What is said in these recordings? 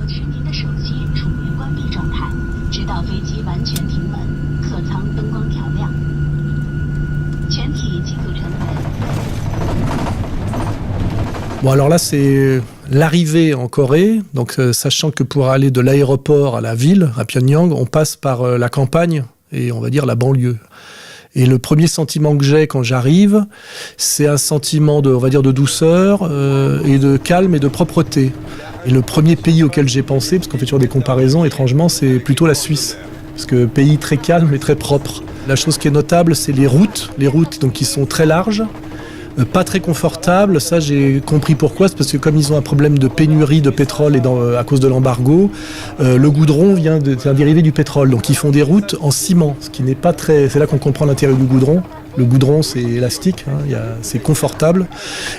持您的手机处于关闭状态，直到飞机完全停稳，客舱灯光调亮。全体机组成员。Bon, alors là, c'est l'arrivée en Corée. Donc, sachant que pour aller de l'aéroport à la ville, à Pyongyang, on passe par la campagne et on va dire la banlieue. Et le premier sentiment que j'ai quand j'arrive, c'est un sentiment de, on va dire, de douceur et de calme et de propreté. Et le premier pays auquel j'ai pensé, parce qu'on fait toujours des comparaisons, étrangement, c'est plutôt la Suisse. Parce que pays très calme et très propre. La chose qui est notable, c'est les routes donc, qui sont très larges. Pas très confortable, ça j'ai compris pourquoi, c'est parce que comme ils ont un problème de pénurie de pétrole et à cause de l'embargo, le goudron c'est un dérivé du pétrole, donc ils font des routes en ciment, ce qui n'est pas très... C'est là qu'on comprend l'intérêt du goudron. Le goudron, c'est élastique, c'est confortable.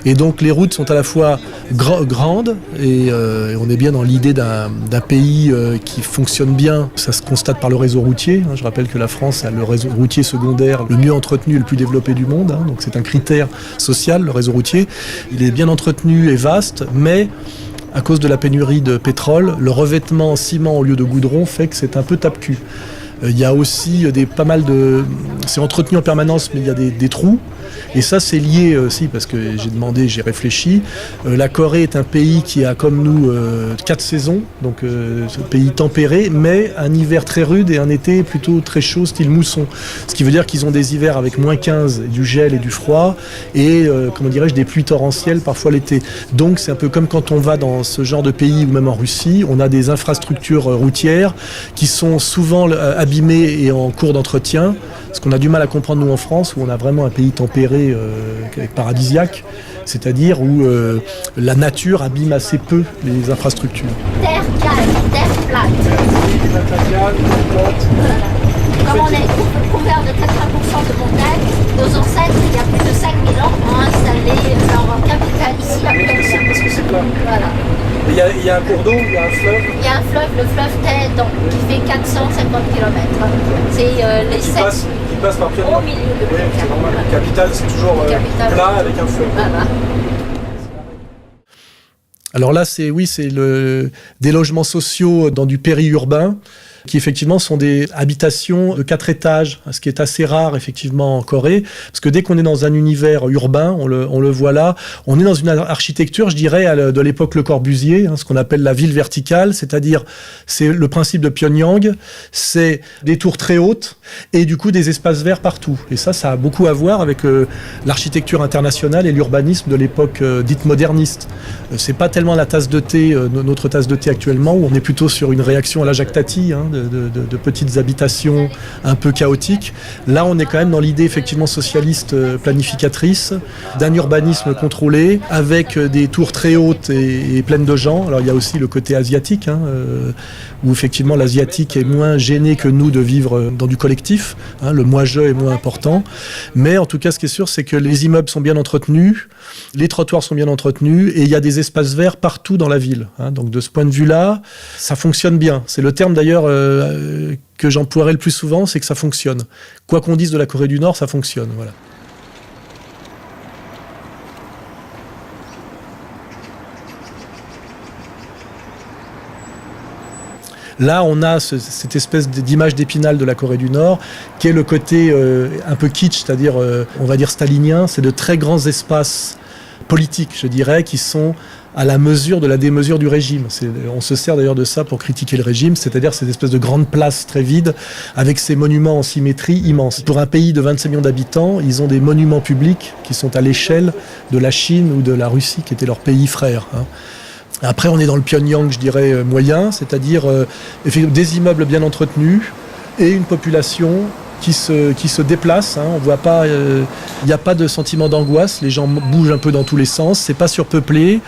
Et donc, les routes sont à la fois grandes et on est bien dans l'idée d'un pays qui fonctionne bien. Ça se constate par le réseau routier. Je rappelle que la France a le réseau routier secondaire le mieux entretenu et le plus développé du monde. Donc, c'est un critère social, le réseau routier. Il est bien entretenu et vaste, mais à cause de la pénurie de pétrole, le revêtement en ciment au lieu de goudron fait que c'est un peu tape-cul. Il y a aussi pas mal de... C'est entretenu en permanence, mais il y a des trous. Et ça, c'est lié aussi, parce que j'ai réfléchi. La Corée est un pays qui a, comme nous, 4 saisons. Donc, c'est un pays tempéré, mais un hiver très rude et un été plutôt très chaud, style mousson. Ce qui veut dire qu'ils ont des hivers avec moins 15, du gel et du froid, et, des pluies torrentielles, parfois l'été. Donc, c'est un peu comme quand on va dans ce genre de pays, ou même en Russie, on a des infrastructures routières qui sont souvent abîmées et en cours d'entretien. Ce qu'on a du mal à comprendre nous en France, où on a vraiment un pays tempéré, paradisiaque, c'est-à-dire où la nature abîme assez peu les infrastructures. Terre calme, terre plate. Comme on est couvert de 80% de montagnes, nos ancêtres, il y a plus de 5000 ans, ont installé leur capitale ici à Pyongyang. Parce que c'est plat. Voilà. Il y a un cours d'eau, il y a un fleuve. Il y a un fleuve, le fleuve Taedong, qui fait 450 km. C'est les 7 qui passe par Pyongyang. au milieu de Pyongyang. C'est normal. La capitale, c'est toujours plat avec un fleuve. Voilà. Alors là, c'est des logements sociaux dans du périurbain, qui effectivement sont des habitations de 4 étages, ce qui est assez rare effectivement en Corée, parce que dès qu'on est dans un univers urbain, on le voit là, on est dans une architecture, je dirais, de l'époque Le Corbusier, ce qu'on appelle la ville verticale, c'est-à-dire, c'est le principe de Pyongyang, c'est des tours très hautes et du coup des espaces verts partout. Et ça a beaucoup à voir avec l'architecture internationale et l'urbanisme de l'époque dite moderniste. C'est pas tellement la tasse de thé, notre tasse de thé actuellement, où on est plutôt sur une réaction à la Jacques Tati, de petites habitations un peu chaotiques. Là, on est quand même dans l'idée effectivement socialiste planificatrice, d'un urbanisme contrôlé, avec des tours très hautes et pleines de gens. Alors, il y a aussi le côté asiatique, où effectivement l'asiatique est moins gêné que nous de vivre dans du collectif. Le moi-je est moins important. Mais en tout cas, ce qui est sûr, c'est que les immeubles sont bien entretenus, les trottoirs sont bien entretenus, et il y a des espaces verts partout dans la ville. Donc de ce point de vue-là, ça fonctionne bien. C'est le terme d'ailleurs que j'emploierai le plus souvent, c'est que ça fonctionne. Quoi qu'on dise de la Corée du Nord, ça fonctionne. Voilà. Là, on a cette espèce d'image d'Épinal de la Corée du Nord, qui est le côté un peu kitsch, c'est-à-dire, on va dire stalinien. C'est de très grands espaces politiques, je dirais, qui sont à la mesure de la démesure du régime. On se sert d'ailleurs de ça pour critiquer le régime, c'est-à-dire ces espèces de grandes places très vides, avec ces monuments en symétrie immenses. Pour un pays de 25 millions d'habitants, ils ont des monuments publics qui sont à l'échelle de la Chine ou de la Russie, qui étaient leurs pays frères. Après, on est dans le Pyongyang, je dirais, moyen, c'est-à-dire des immeubles bien entretenus et une population qui se déplace. On voit pas, il n'y a pas de sentiment d'angoisse. Les gens bougent un peu dans tous les sens. C'est pas surpeuplé.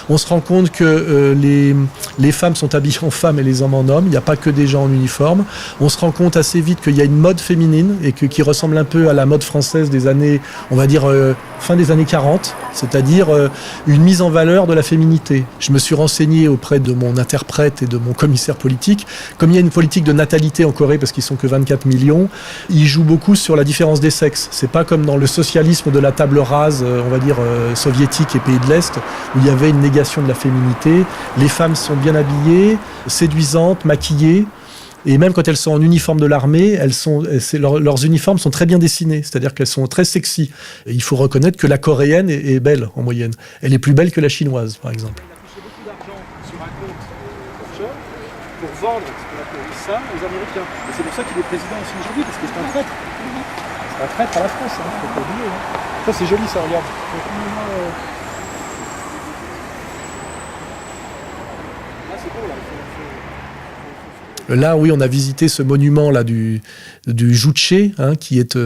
On se rend compte que les femmes sont habillées en femmes et les hommes en hommes. Il n'y a pas que des gens en uniforme. On se rend compte assez vite qu'il y a une mode féminine et qui ressemble un peu à la mode française des années, on va dire, fin des années 40, c'est-à-dire une mise en valeur de la féminité. Je me suis renseigné auprès de mon interprète et de mon commissaire politique. Comme il y a une politique de natalité en Corée, parce qu'ils sont que 24 millions, il joue beaucoup sur la différence des sexes. C'est pas comme dans le socialisme de la table rase, on va dire soviétique et pays de l'Est, où il y avait une négation de la féminité. Les femmes sont bien habillées, séduisantes, maquillées. Et même quand elles sont en uniforme de l'armée, leurs uniformes sont très bien dessinés, c'est-à-dire qu'elles sont très sexy. Et il faut reconnaître que la coréenne est belle en moyenne. Elle est plus belle que la chinoise, par exemple. Il a touché beaucoup d'argent sur un compte offshore pour vendre ça aux Américains. Et c'est pour ça qu'il est président aussi aujourd'hui, parce que c'est un traître. C'est un traître à la France, hein, faut pas oublier. Hein. Ça c'est joli, ça, regarde. Là c'est beau, là. Là, oui, on a visité ce monument là du Juche, hein, qui est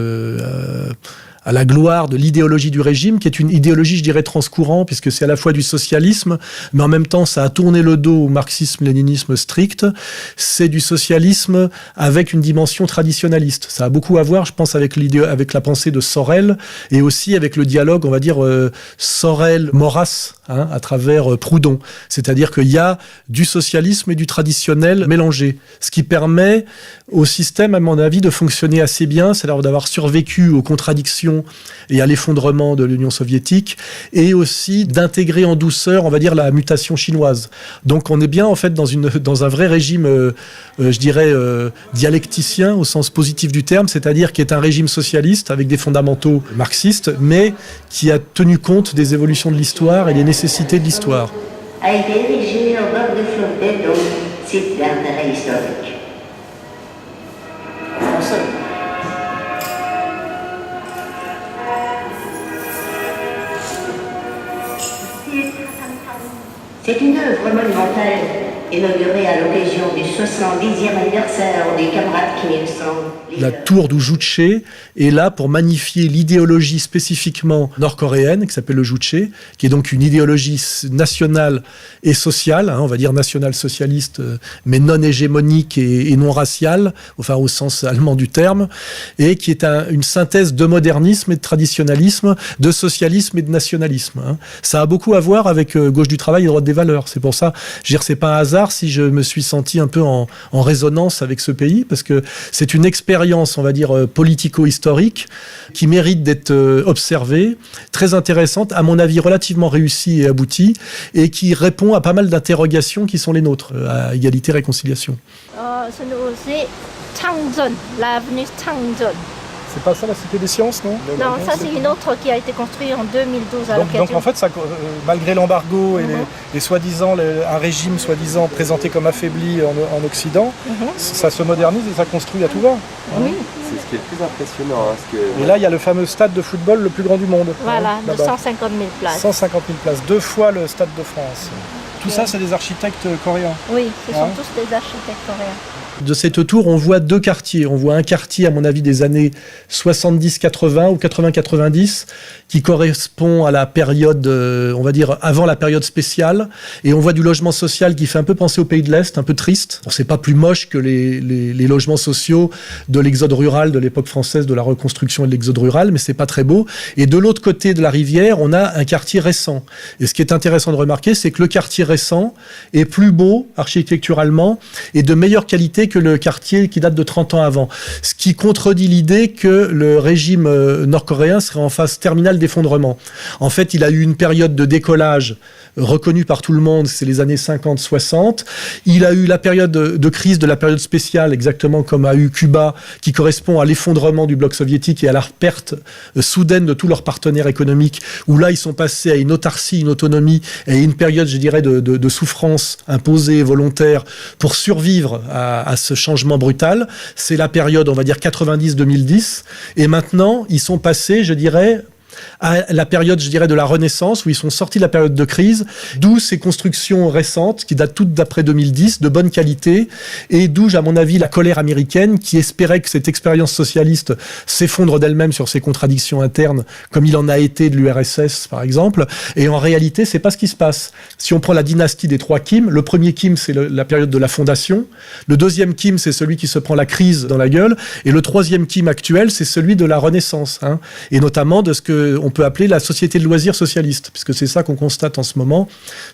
à la gloire de l'idéologie du régime, qui est une idéologie, je dirais, transcourant, puisque c'est à la fois du socialisme, mais en même temps, ça a tourné le dos au marxisme-léninisme strict. C'est du socialisme avec une dimension traditionnaliste. Ça a beaucoup à voir, je pense, avec la pensée de Sorel, et aussi avec le dialogue, on va dire, Sorel-Maurras, hein, à travers Proudhon. C'est-à-dire qu'il y a du socialisme et du traditionnel mélangé, ce qui permet au système, à mon avis, de fonctionner assez bien, c'est-à-dire d'avoir survécu aux contradictions et à l'effondrement de l'Union soviétique, et aussi d'intégrer en douceur, on va dire, la mutation chinoise. Donc on est bien en fait dans un vrai régime, je dirais, dialecticien au sens positif du terme, c'est-à-dire qui est un régime socialiste avec des fondamentaux marxistes, mais qui a tenu compte des évolutions de l'histoire et des nécessités de l'histoire. A été érigé au bord du fleuve Dédon, site d'intérêt historique. C'est une œuvre monumentale inaugurée à l'occasion du 70e anniversaire des camarades Kim Il-sung. La tour du Juche est là pour magnifier l'idéologie spécifiquement nord-coréenne, qui s'appelle le Juche, qui est donc une idéologie nationale et sociale, hein, on va dire nationale-socialiste, mais non hégémonique et non raciale, enfin au sens allemand du terme, et qui est une synthèse de modernisme et de traditionnalisme, de socialisme et de nationalisme. Hein. Ça a beaucoup à voir avec gauche du travail et droite des valeurs. C'est pour ça, je veux dire, c'est pas un hasard si je me suis senti un peu en résonance avec ce pays, parce que c'est une expérience, on va dire, politico-historique qui mérite d'être observée, très intéressante, à mon avis relativement réussie et aboutie, et qui répond à pas mal d'interrogations qui sont les nôtres, à égalité-réconciliation. C'est Changjeon, l'avenue Changjeon. C'est pas ça la Cité des Sciences, non? Non, ça c'est une autre qui a été construite en 2012 à l'occasion. Donc en fait, ça, malgré l'embargo et les soi-disant, un régime soi-disant présenté comme affaibli en Occident, ça se modernise et ça construit à tout va. Oui. C'est ce qui est le plus impressionnant. Hein, Et là, il y a le fameux stade de football le plus grand du monde. Voilà, hein, de 150 000 places. 150 000 places, 2 fois le Stade de France. Tout ça, c'est des architectes coréens. Oui, ce sont tous des architectes coréens. De cette tour, on voit deux quartiers. On voit un quartier, à mon avis, des années 70-80 ou 80-90, qui correspond à la période, on va dire, avant la période spéciale. Et on voit du logement social qui fait un peu penser au pays de l'Est, un peu triste. Bon, c'est pas plus moche que les logements sociaux de l'exode rural, de l'époque française, de la reconstruction et de l'exode rural, mais c'est pas très beau. Et de l'autre côté de la rivière, on a un quartier récent. Et ce qui est intéressant de remarquer, c'est que le quartier récent est plus beau, architecturalement, et de meilleure qualité que le quartier qui date de 30 ans avant. Ce qui contredit l'idée que le régime nord-coréen serait en phase terminale d'effondrement. En fait, il a eu une période de décollage reconnue par tout le monde, c'est les années 50-60. Il a eu la période de crise de la période spéciale, exactement comme a eu Cuba, qui correspond à l'effondrement du bloc soviétique et à la perte soudaine de tous leurs partenaires économiques, où là, ils sont passés à une autarcie, une autonomie, et une période, je dirais, de souffrance imposée, volontaire, pour survivre à ce changement brutal. C'est la période, on va dire, 90-2010. Et maintenant, ils sont passés, je dirais, à la période, je dirais, de la Renaissance, où ils sont sortis de la période de crise, d'où ces constructions récentes, qui datent toutes d'après 2010, de bonne qualité, et d'où, à mon avis, la colère américaine, qui espérait que cette expérience socialiste s'effondre d'elle-même sur ses contradictions internes, comme il en a été de l'URSS, par exemple. Et en réalité, c'est pas ce qui se passe. Si on prend la dynastie des 3 Kim, le premier Kim, c'est la période de la fondation, le deuxième Kim, c'est celui qui se prend la crise dans la gueule, et le troisième Kim actuel, c'est celui de la Renaissance, hein, et notamment de ce que on peut appeler la société de loisirs socialiste, puisque c'est ça qu'on constate en ce moment.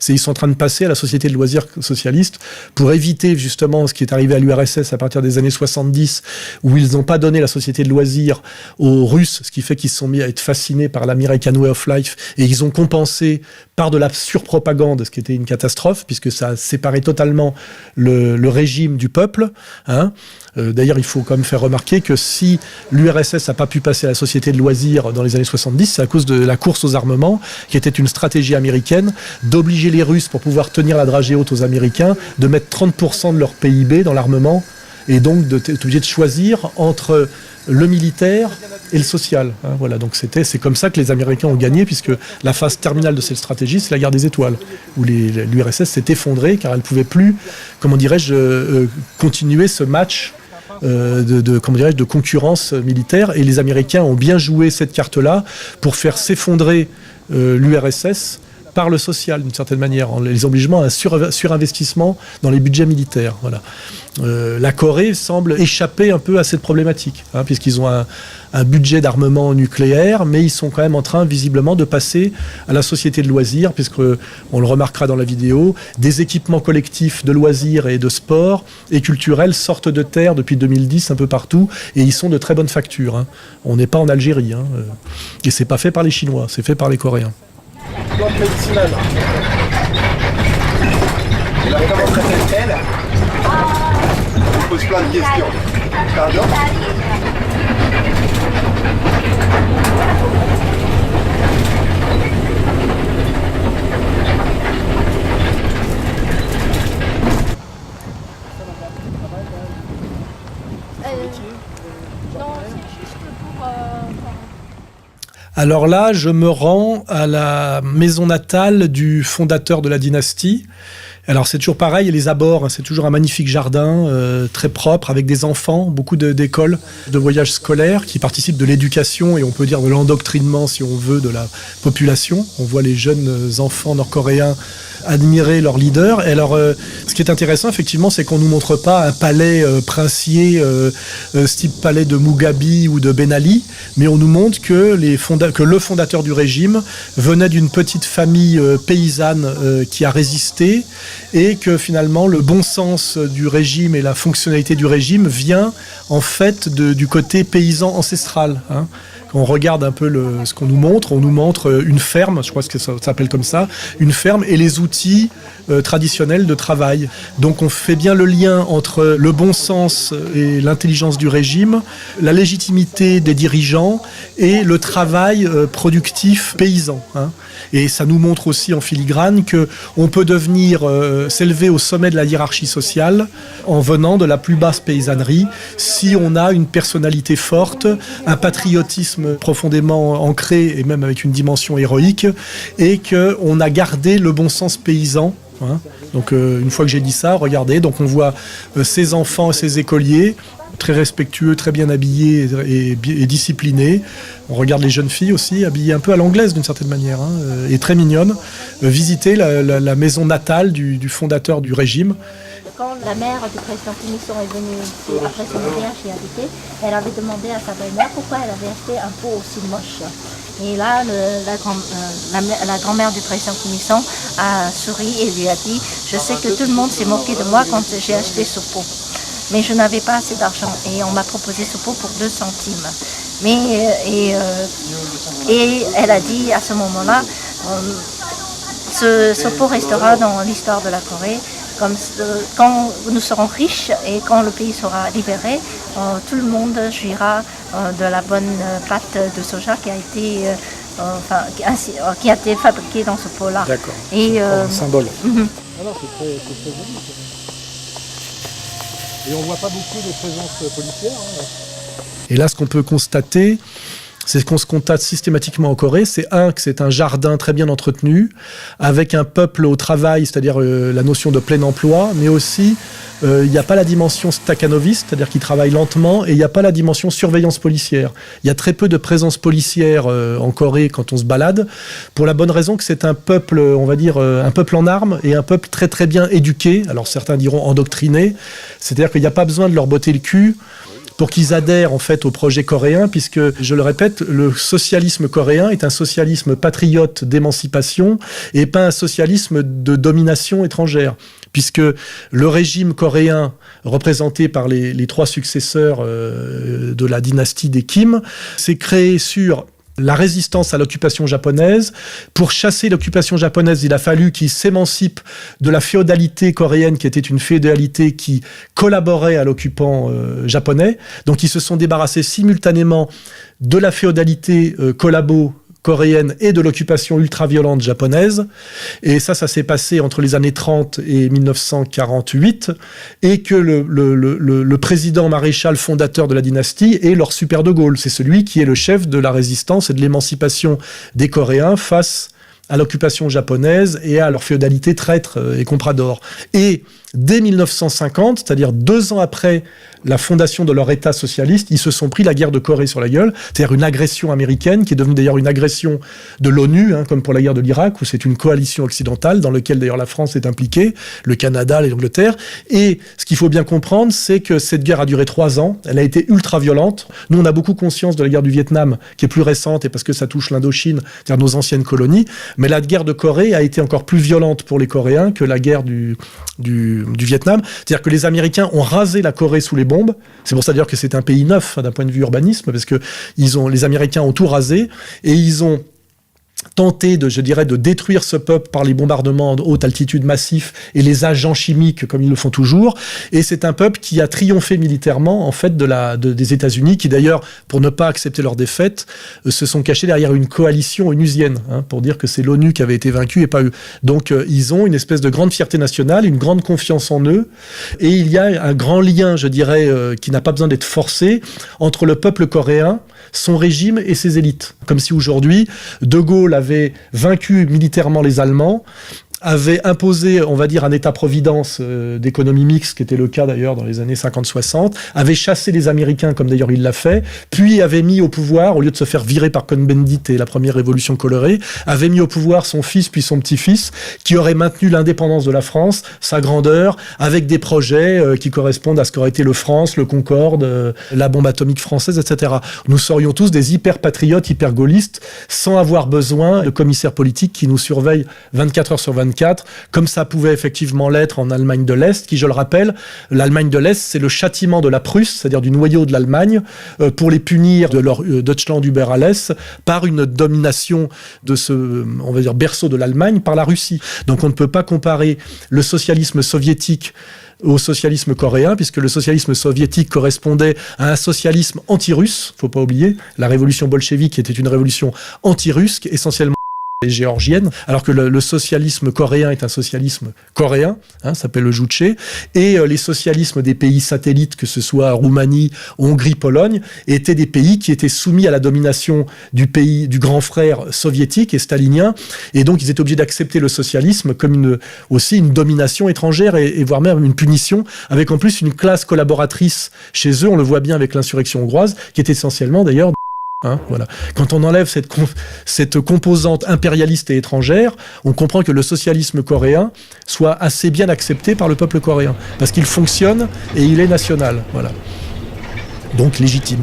Ils sont en train de passer à la société de loisirs socialiste pour éviter justement ce qui est arrivé à l'URSS à partir des années 70, où ils n'ont pas donné la société de loisirs aux Russes, ce qui fait qu'ils se sont mis à être fascinés par l'American Way of Life, et ils ont compensé par de la surpropagande, ce qui était une catastrophe, puisque ça a séparé totalement le régime du peuple. D'ailleurs, il faut quand même faire remarquer que si l'URSS n'a pas pu passer à la société de loisirs dans les années 70, c'est à cause de la course aux armements, qui était une stratégie américaine, d'obliger les Russes, pour pouvoir tenir la dragée haute aux Américains, de mettre 30% de leur PIB dans l'armement, et donc d'être obligé de choisir entre le militaire et le social. Voilà, donc c'est comme ça que les Américains ont gagné, puisque la phase terminale de cette stratégie, c'est la guerre des étoiles, où l'URSS s'est effondrée, car elle ne pouvait plus, comment dirais-je, continuer ce match de concurrence militaire, et les Américains ont bien joué cette carte-là pour faire s'effondrer l'URSS par le social, d'une certaine manière, en les obligeant à un surinvestissement dans les budgets militaires. Voilà. La Corée semble échapper un peu à cette problématique, puisqu'ils ont un budget d'armement nucléaire, mais ils sont quand même en train, visiblement, de passer à la société de loisirs, puisqu'on le remarquera dans la vidéo, des équipements collectifs de loisirs et de sport et culturels sortent de terre depuis 2010 un peu partout, et ils sont de très bonne facture. On n'est pas en Algérie, et c'est pas fait par les Chinois, c'est fait par les Coréens. Plante médicinale. Et alors, comment s'appelle-t-elle? On pose plein de questions. Pardon? Alors là, je me rends à la maison natale du fondateur de la dynastie. Alors c'est toujours pareil, les abords, c'est toujours un magnifique jardin, très propre, avec des enfants, beaucoup d'écoles, de voyages scolaires qui participent de l'éducation et on peut dire de l'endoctrinement, si on veut, de la population. On voit les jeunes enfants nord-coréens admirer leur leader. Et alors, ce qui est intéressant, effectivement, c'est qu'on ne nous montre pas un palais princier, type palais de Mugabe ou de Ben Ali, mais on nous montre que le fondateur du régime venait d'une petite famille paysanne qui a résisté, et que finalement, le bon sens du régime et la fonctionnalité du régime vient, en fait, du côté paysan ancestral. Quand on regarde un peu ce qu'on nous montre, on nous montre une ferme, je crois que ça s'appelle comme ça, une ferme et les outils traditionnels de travail. Donc on fait bien le lien entre le bon sens et l'intelligence du régime, la légitimité des dirigeants et le travail productif paysan. Et ça nous montre aussi en filigrane qu'on peut s'élever au sommet de la hiérarchie sociale en venant de la plus basse paysannerie si on a une personnalité forte, un patriotisme profondément ancré et même avec une dimension héroïque, et qu'on a gardé le bon sens paysan. Donc une fois que j'ai dit ça, regardez, donc on voit ces enfants et ces écoliers très respectueux, très bien habillés et disciplinés. On regarde les jeunes filles aussi, habillées un peu à l'anglaise d'une certaine manière, et très mignonnes, visiter la maison natale du fondateur du régime. Quand la mère du président Kim Il-sung est venue ici, après son mariage y habiter, elle avait demandé à sa belle-mère pourquoi elle avait acheté un pot aussi moche. Et là, la grand-mère du président Kim Il-sung a souri et lui a dit « Je sais que tout le monde s'est moqué de moi quand j'ai acheté ce pot. Mais je n'avais pas assez d'argent et on m'a proposé ce pot pour 2 centimes. » Et elle a dit à ce moment-là, ce pot restera dans l'histoire de la Corée. Quand nous serons riches et quand le pays sera libéré, tout le monde jouira de la bonne pâte de soja qui a été fabriquée dans ce pot-là. D'accord. Un symbole. Alors c'est très joli. Et on voit pas beaucoup de présence policière. Et là, ce qu'on peut constater, c'est qu'on se constate systématiquement en Corée, que c'est un jardin très bien entretenu, avec un peuple au travail, c'est-à-dire la notion de plein emploi, mais aussi il n'y a pas la dimension stakhanoviste, c'est-à-dire qu'ils travaillent lentement, et il n'y a pas la dimension surveillance policière. Il y a très peu de présence policière en Corée quand on se balade, pour la bonne raison que c'est un peuple, on va dire, un peuple en armes, et un peuple très très bien éduqué, alors certains diront endoctriné, c'est-à-dire qu'il n'y a pas besoin de leur botter le cul pour qu'ils adhèrent en fait au projet coréen, puisque, je le répète, le socialisme coréen est un socialisme patriote d'émancipation et pas un socialisme de domination étrangère. Puisque le régime coréen, représenté par les trois successeurs de la dynastie des Kim, s'est créé sur la résistance à l'occupation japonaise. Pour chasser l'occupation japonaise, il a fallu qu'ils s'émancipent de la féodalité coréenne, qui était une féodalité qui collaborait à l'occupant japonais. Donc ils se sont débarrassés simultanément de la féodalité collabo coréenne et de l'occupation ultra-violente japonaise. Et ça s'est passé entre les années 30 et 1948, et que le président maréchal fondateur de la dynastie est Lord Super de Gaulle. C'est celui qui est le chef de la résistance et de l'émancipation des Coréens face à l'occupation japonaise et à leur féodalité traître et comprador. Et dès 1950, c'est-à-dire 2 ans après la fondation de leur État socialiste, ils se sont pris la guerre de Corée sur la gueule, c'est-à-dire une agression américaine qui est devenue d'ailleurs une agression de l'ONU, comme pour la guerre de l'Irak, où c'est une coalition occidentale dans laquelle d'ailleurs la France est impliquée, le Canada, l'Angleterre. Et ce qu'il faut bien comprendre, c'est que cette guerre a duré 3 ans, elle a été ultra-violente. Nous, on a beaucoup conscience de la guerre du Vietnam, qui est plus récente, et parce que ça touche l'Indochine, c'est-à-dire nos anciennes colonies, mais la guerre de Corée a été encore plus violente pour les Coréens que la guerre du Vietnam. C'est-à-dire que les Américains ont rasé la Corée sous les bombes. C'est pour ça d'ailleurs que c'est un pays neuf d'un point de vue urbanisme, parce que les Américains ont tout rasé et ils ont tenté de détruire ce peuple par les bombardements en haute altitude massifs et les agents chimiques comme ils le font toujours. Et c'est un peuple qui a triomphé militairement en fait des États-Unis, qui d'ailleurs, pour ne pas accepter leur défaite, se sont cachés derrière une coalition onusienne, pour dire que c'est l'ONU qui avait été vaincue et pas eux. Donc ils ont une espèce de grande fierté nationale, une grande confiance en eux, et il y a un grand lien, je dirais, qui n'a pas besoin d'être forcé, entre le peuple coréen, son régime et ses élites. Comme si aujourd'hui, De Gaulle avait vaincu militairement les Allemands, avait imposé, on va dire, un État-providence d'économie mixte, qui était le cas d'ailleurs dans les années 50-60, avait chassé les Américains, comme d'ailleurs il l'a fait, puis avait mis au pouvoir, au lieu de se faire virer par Cohn-Bendit et la première révolution colorée, avait mis au pouvoir son fils puis son petit-fils, qui aurait maintenu l'indépendance de la France, sa grandeur, avec des projets qui correspondent à ce qu'aurait été le France, le Concorde, la bombe atomique française, etc. Nous serions tous des hyper-patriotes, hyper-gaullistes, sans avoir besoin de commissaires politiques qui nous surveillent 24 heures sur 24, comme ça pouvait effectivement l'être en Allemagne de l'Est, qui, je le rappelle, l'Allemagne de l'Est, c'est le châtiment de la Prusse, c'est-à-dire du noyau de l'Allemagne, pour les punir de leur Deutschland über alles, par une domination de ce, on va dire, berceau de l'Allemagne par la Russie. Donc on ne peut pas comparer le socialisme soviétique au socialisme coréen, puisque le socialisme soviétique correspondait à un socialisme anti-russe, faut pas oublier, la révolution bolchevique était une révolution anti-russe, essentiellement et géorgienne, alors que le socialisme coréen est un socialisme coréen, ça s'appelle le Juche, et les socialismes des pays satellites, que ce soit Roumanie, Hongrie, Pologne, étaient des pays qui étaient soumis à la domination du grand frère soviétique et stalinien, et donc ils étaient obligés d'accepter le socialisme comme aussi une domination étrangère et voire même une punition, avec en plus une classe collaboratrice chez eux, on le voit bien avec l'insurrection hongroise, qui est essentiellement d'ailleurs voilà. Quand on enlève cette composante impérialiste et étrangère, on comprend que le socialisme coréen soit assez bien accepté par le peuple coréen, parce qu'il fonctionne et il est national, voilà. Donc légitime.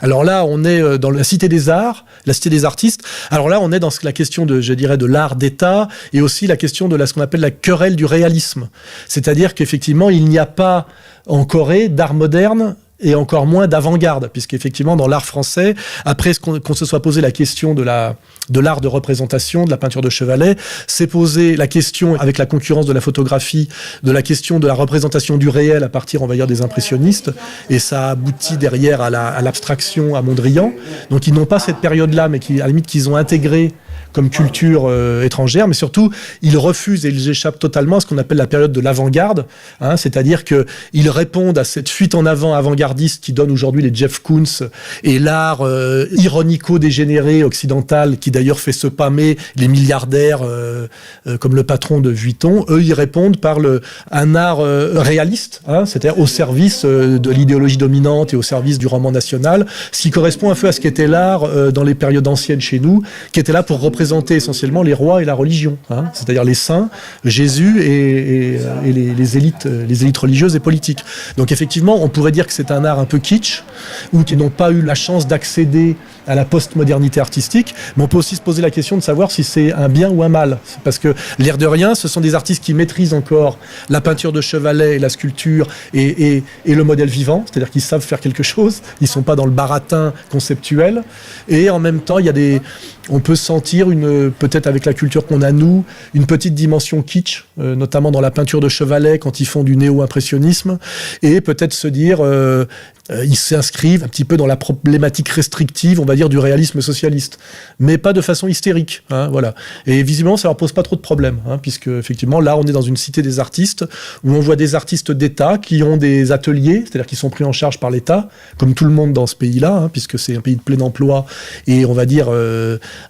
Alors là, on est dans la cité des arts, la cité des artistes. Alors là, on est dans la question de l'art d'État et aussi la question de ce qu'on appelle la querelle du réalisme. C'est-à-dire qu'effectivement, il n'y a pas en Corée d'art moderne et encore moins d'avant-garde, puisqu'effectivement, dans l'art français, après qu'on se soit posé la question de l'art de représentation, de la peinture de chevalet, s'est posé la question, avec la concurrence de la photographie, de la question de la représentation du réel à partir, on va dire, des impressionnistes, et ça aboutit derrière à l'abstraction, à Mondrian. Donc ils n'ont pas cette période-là, mais à la limite qu'ils ont intégré comme culture étrangère, mais surtout, ils refusent et ils échappent totalement à ce qu'on appelle la période de l'avant-garde, hein, c'est-à-dire qu'ils répondent à cette fuite en avant avant-gardiste qui donne aujourd'hui les Jeff Koons et l'art ironico-dégénéré occidental qui d'ailleurs fait se pâmer les milliardaires comme le patron de Vuitton. Eux, ils répondent par un art réaliste, hein, c'est-à-dire au service de l'idéologie dominante et au service du roman national, ce qui correspond un peu à ce qu'était l'art dans les périodes anciennes chez nous, qui était là pour représenter essentiellement les rois et la religion, hein, c'est-à-dire les saints, Jésus et les élites religieuses et politiques. Donc effectivement, on pourrait dire que c'est un art un peu kitsch, ou qui n'ont pas eu la chance d'accéder à la postmodernité artistique, mais on peut aussi se poser la question de savoir si c'est un bien ou un mal. Parce que l'air de rien, ce sont des artistes qui maîtrisent encore la peinture de chevalet, la sculpture et le modèle vivant, c'est-à-dire qu'ils savent faire quelque chose, ils ne sont pas dans le baratin conceptuel, et en même temps, on peut sentir, peut-être avec la culture qu'on a nous, une petite dimension kitsch, notamment dans la peinture de chevalet quand ils font du néo-impressionnisme, et peut-être se dire, ils s'inscrivent un petit peu dans la problématique restrictive, on va dire, du réalisme socialiste, mais pas de façon hystérique, hein, voilà. Et visiblement, ça leur pose pas trop de problèmes, hein, puisque effectivement, là, on est dans une cité des artistes où on voit des artistes d'État qui ont des ateliers, c'est-à-dire qui sont pris en charge par l'État, comme tout le monde dans ce pays-là, hein, puisque c'est un pays de plein emploi et on va dire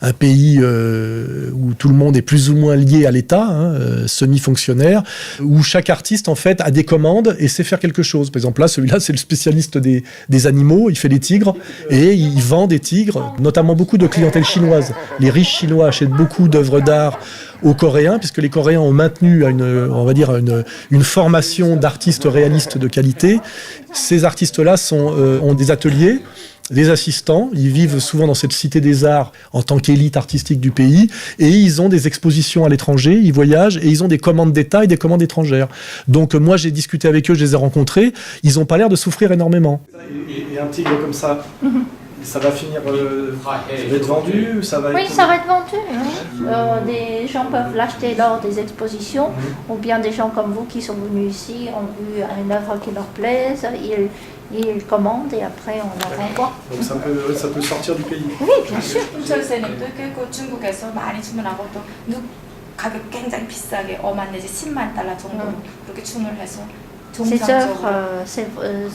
un pays où tout le monde est plus ou moins lié à l'État, hein, semi-fonctionnaire, où chaque artiste en fait a des commandes et sait faire quelque chose. Par exemple, là, celui-là, c'est le spécialiste des animaux, il fait des tigres et il vend des tigres, notamment beaucoup de clientèle chinoise. Les riches chinois achètent beaucoup d'œuvres d'art aux Coréens, puisque les Coréens ont maintenu une formation d'artistes réalistes de qualité. Ces artistes-là ont des ateliers, des assistants, ils vivent souvent dans cette cité des arts en tant qu'élite artistique du pays, et ils ont des expositions à l'étranger, ils voyagent, et ils ont des commandes d'État et des commandes étrangères. Donc moi j'ai discuté avec eux, je les ai rencontrés, ils n'ont pas l'air de souffrir énormément. Et un tigre comme ça, ça va finir, ça va être vendu, ça va Oui, être... ça va être vendu. Hein. Des gens peuvent l'acheter lors des expositions, ou bien des gens comme vous qui sont venus ici ont vu une œuvre qui leur plaise, ils commandent et après on la renvoie. Donc ça peut sortir du pays. Oui, bien sûr. 철새님도 그 중국에서 많이 주문하고 또 가격 굉장히 비싸게 5만 내지 10만 달러 정도로 그렇게 주문을 해서 Ces œuvres,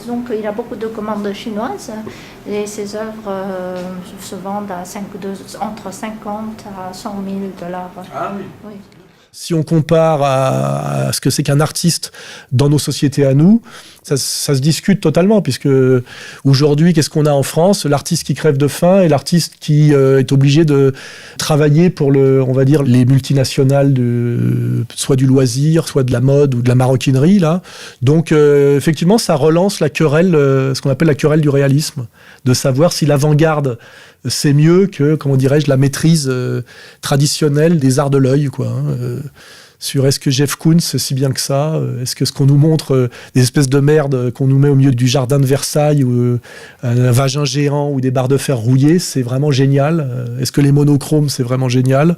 donc il y a beaucoup de commandes chinoises et ces œuvres se vendent entre 50 à 100 000 $. Ah oui. Oui. Si on compare à ce que c'est qu'un artiste dans nos sociétés à nous, ça se discute totalement, puisque aujourd'hui, qu'est-ce qu'on a en France? L'artiste qui crève de faim et l'artiste qui est obligé de travailler pour on va dire, les multinationales soit du loisir, soit de la mode ou de la maroquinerie, là. Donc, effectivement, ça relance la querelle, ce qu'on appelle la querelle du réalisme, de savoir si l'avant-garde c'est mieux que, comment dirais-je, la maîtrise traditionnelle des arts de l'œil, quoi. Hein, sur est-ce que Jeff Koons, c'est si bien que ça? Est-ce que ce qu'on nous montre, des espèces de merde qu'on nous met au milieu du jardin de Versailles, ou un vagin géant ou des barres de fer rouillées, c'est vraiment génial? Est-ce que les monochromes, c'est vraiment génial?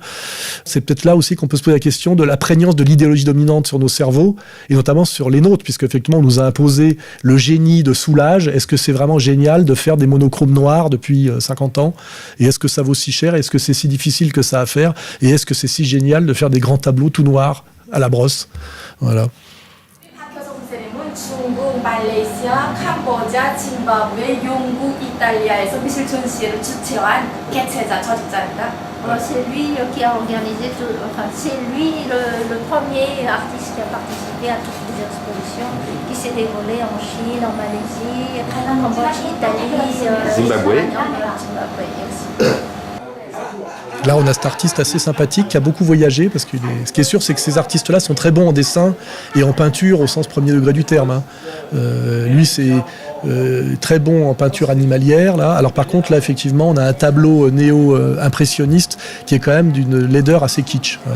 C'est peut-être là aussi qu'on peut se poser la question de la prégnance de l'idéologie dominante sur nos cerveaux, et notamment sur les nôtres, puisque effectivement on nous a imposé le génie de Soulage. Est-ce que c'est vraiment génial de faire des monochromes noirs depuis 50 ans? Et est-ce que ça vaut si cher? Est-ce que c'est si difficile que ça à faire? Et est-ce que c'est si génial de faire des grands tableaux tout noirs à la brosse? Voilà. 중국, 말레이시아, 캄보디아, 짐바브웨, 영국, 이탈리아에서 미술 전시회를 주최한 개최자 저작자입니다. C'est lui qui a organisé tout, enfin c'est lui le premier artiste qui a participé à toutes les expositions qui s'est déroulées en Chine, en Malaisie, en Cambodge, Italie, Zimbabwe. Zimbabwe aussi. Là, on a cet artiste assez sympathique qui a beaucoup voyagé, parce que ce qui est sûr, c'est que ces artistes-là sont très bons en dessin et en peinture au sens premier degré du terme. Hein. Lui, c'est très bon en peinture animalière. Là. Alors par contre, là, effectivement, on a un tableau néo-impressionniste qui est quand même d'une laideur assez kitsch. Hein.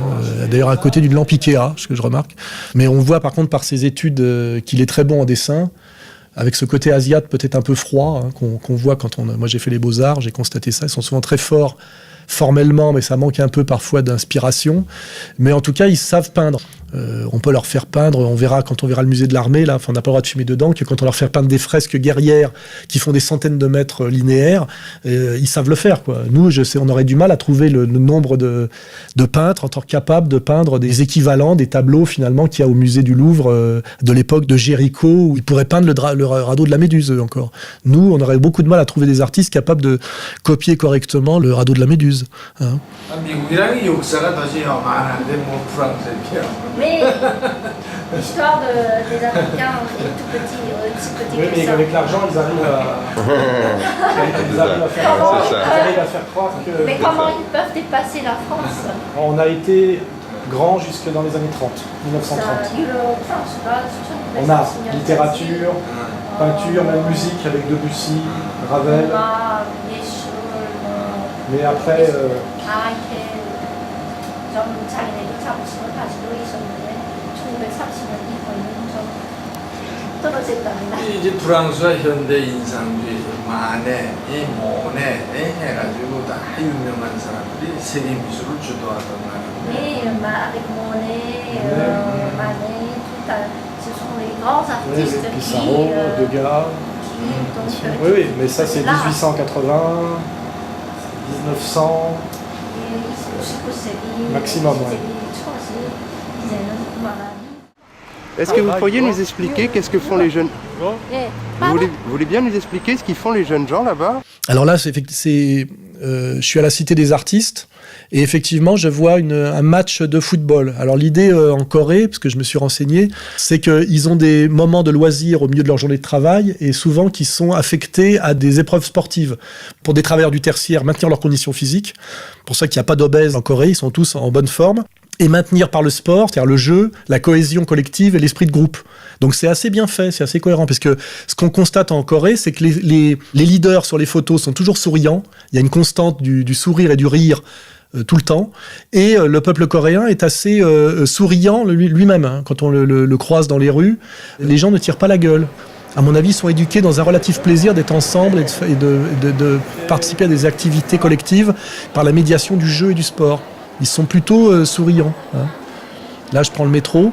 D'ailleurs, à côté d'une lampe Ikea, ce que je remarque. Mais on voit par contre par ses études qu'il est très bon en dessin, avec ce côté asiate peut-être un peu froid, hein, qu'on voit quand moi j'ai fait les Beaux-Arts, j'ai constaté ça. Ils sont souvent très forts formellement, mais ça manque un peu parfois d'inspiration. Mais en tout cas, ils savent peindre. On peut leur faire peindre, on verra quand on verra le musée de l'armée, là, on n'a pas le droit de fumer dedans, que quand on leur fait peindre des fresques guerrières qui font des centaines de mètres linéaires, ils savent le faire, quoi. Nous, on aurait du mal à trouver le nombre de peintres en tant que capables de peindre des équivalents, des tableaux finalement qu'il y a au musée du Louvre de l'époque de Géricault, où ils pourraient peindre le radeau de la Méduse encore. Nous, on aurait beaucoup de mal à trouver des artistes capables de copier correctement le radeau de la Méduse. Hein. 미국이랑 역사가 다시 많은데 뭐 프랑스에 비하면. Mais l'histoire des Américains est tout petit, aussi petit Oui, que mais ça. avec l'argent, ils arrivent à faire croire que... Mais comment ils peuvent dépasser la France? On a été grand jusque dans les années 30, 1930. En art, littérature, peinture, même musique avec Debussy, Ravel. Mais après... 이제 프랑스와 현대 인상주의, 마네, 이 모네 해가지고 다 유명한 사람들이 세계 미술을 주도하던 나라인데. Mais avec Monet, Manet, tout ça, ce sont les grands artistes Pissarro, Degas. Oui, oui, mais ça c'est 1880, 1900. Maximum, ouais. Est-ce que vous pourriez nous expliquer qu'est-ce que font les jeunes... Vous voulez bien nous expliquer ce qu'ils font les jeunes gens là-bas? Alors là, je suis à la Cité des Artistes et effectivement, je vois un match de football. Alors l'idée en Corée, parce que je me suis renseigné, c'est qu'ils ont des moments de loisirs au milieu de leur journée de travail et souvent qui sont affectés à des épreuves sportives. Pour des travailleurs du tertiaire, maintenir leurs conditions physiques. Pour ça qu'il n'y a pas d'obèses en Corée, ils sont tous en bonne forme. Et maintenir par le sport, c'est-à-dire le jeu, la cohésion collective et l'esprit de groupe. Donc c'est assez bien fait, c'est assez cohérent, parce que ce qu'on constate en Corée, c'est que les leaders sur les photos sont toujours souriants, il y a une constante du sourire et du rire tout le temps, et le peuple coréen est assez souriant lui-même, hein. Quand on le croise dans les rues, les gens ne tirent pas la gueule. À mon avis, ils sont éduqués dans un relatif plaisir d'être ensemble et de participer à des activités collectives par la médiation du jeu et du sport. Ils sont plutôt souriants. Hein. Là, je prends le métro.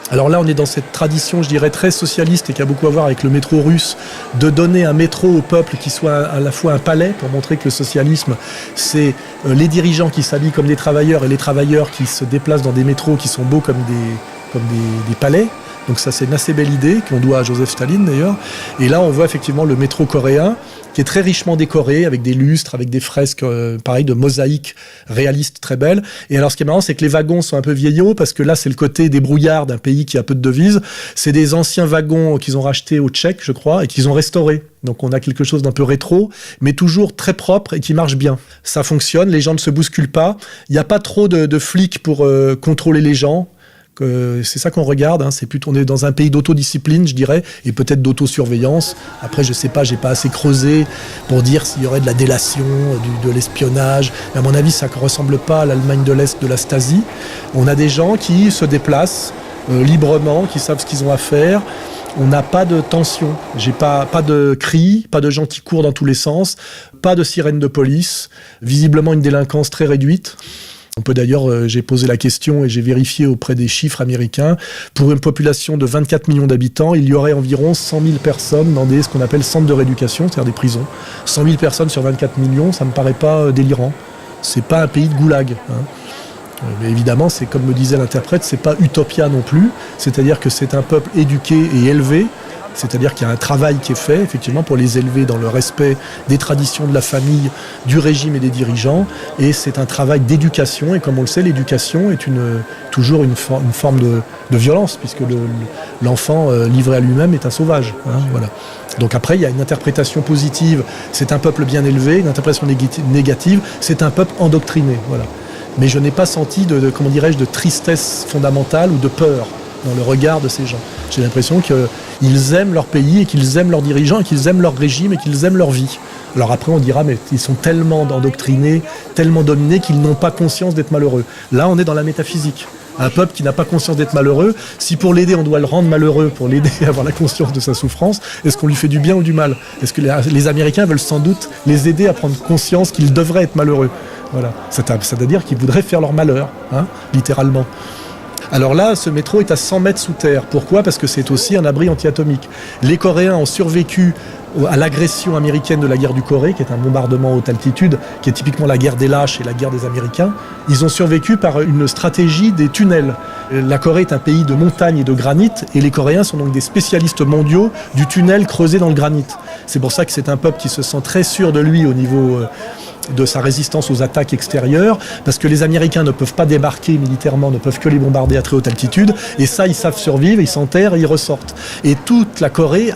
Alors là, on est dans cette tradition, je dirais, très socialiste et qui a beaucoup à voir avec le métro russe, de donner un métro au peuple qui soit à la fois un palais, pour montrer que le socialisme, c'est les dirigeants qui s'habillent comme des travailleurs et les travailleurs qui se déplacent dans des métros qui sont beaux comme des palais. Donc ça, c'est une assez belle idée qu'on doit à Joseph Staline d'ailleurs. Et là, on voit effectivement le métro coréen qui est très richement décoré avec des lustres, avec des fresques, pareil, de mosaïques réalistes très belles. Et alors, ce qui est marrant, c'est que les wagons sont un peu vieillots parce que là, c'est le côté débrouillard d'un pays qui a peu de devises. C'est des anciens wagons qu'ils ont rachetés aux Tchèques, je crois, et qu'ils ont restaurés. Donc on a quelque chose d'un peu rétro, mais toujours très propre et qui marche bien. Ça fonctionne, les gens ne se bousculent pas. Il n'y a pas trop de flics pour contrôler les gens. C'est ça qu'on regarde, hein. On est dans un pays d'autodiscipline, je dirais, et peut-être d'autosurveillance. Après, je sais pas, j'ai pas assez creusé pour dire s'il y aurait de la délation, de l'espionnage. Mais à mon avis, ça ne ressemble pas à l'Allemagne de l'Est de la Stasi. On a des gens qui se déplacent librement, qui savent ce qu'ils ont à faire. On n'a pas de tension. J'ai pas de cris, pas de gens qui courent dans tous les sens, pas de sirène de police. Visiblement, une délinquance très réduite. On peut d'ailleurs, j'ai posé la question et j'ai vérifié auprès des chiffres américains, pour une population de 24 millions d'habitants, il y aurait environ 100 000 personnes dans ce qu'on appelle centres de rééducation, c'est-à-dire des prisons. 100 000 personnes sur 24 millions, ça me paraît pas délirant. C'est pas un pays de goulag. Hein. Mais évidemment, c'est comme me disait l'interprète, c'est pas Utopia non plus, c'est-à-dire que c'est un peuple éduqué et élevé. C'est-à-dire qu'il y a un travail qui est fait, effectivement, pour les élever dans le respect des traditions de la famille, du régime et des dirigeants. Et c'est un travail d'éducation. Et comme on le sait, l'éducation est toujours une forme de violence, puisque l'enfant livré à lui-même est un sauvage. Hein, voilà. Donc après, il y a une interprétation positive, c'est un peuple bien élevé. Une interprétation négative, c'est un peuple endoctriné. Voilà. Mais je n'ai pas senti de tristesse fondamentale ou de peur dans le regard de ces gens. J'ai l'impression qu'ils aiment leur pays et qu'ils aiment leurs dirigeants et qu'ils aiment leur régime et qu'ils aiment leur vie. Alors après on dira mais ils sont tellement endoctrinés, tellement dominés qu'ils n'ont pas conscience d'être malheureux. Là on est dans la métaphysique. Un peuple qui n'a pas conscience d'être malheureux, si pour l'aider on doit le rendre malheureux, pour l'aider à avoir la conscience de sa souffrance, est-ce qu'on lui fait du bien ou du mal? Est-ce que les Américains veulent sans doute les aider à prendre conscience qu'ils devraient être malheureux? Voilà. C'est-à-dire qu'ils voudraient faire leur malheur, hein, littéralement. Alors là, ce métro est à 100 mètres sous terre. Pourquoi ? Parce que c'est aussi un abri anti-atomique. Les Coréens ont survécu à l'agression américaine de la guerre du Corée, qui est un bombardement à haute altitude, qui est typiquement la guerre des lâches et la guerre des Américains. Ils ont survécu par une stratégie des tunnels. La Corée est un pays de montagnes et de granit, et les Coréens sont donc des spécialistes mondiaux du tunnel creusé dans le granit. C'est pour ça que c'est un peuple qui se sent très sûr de lui au niveau de sa résistance aux attaques extérieures, parce que les Américains ne peuvent pas débarquer militairement, ne peuvent que les bombarder à très haute altitude, et ça, ils savent survivre, ils s'enterrent et ils ressortent. Et toute la Corée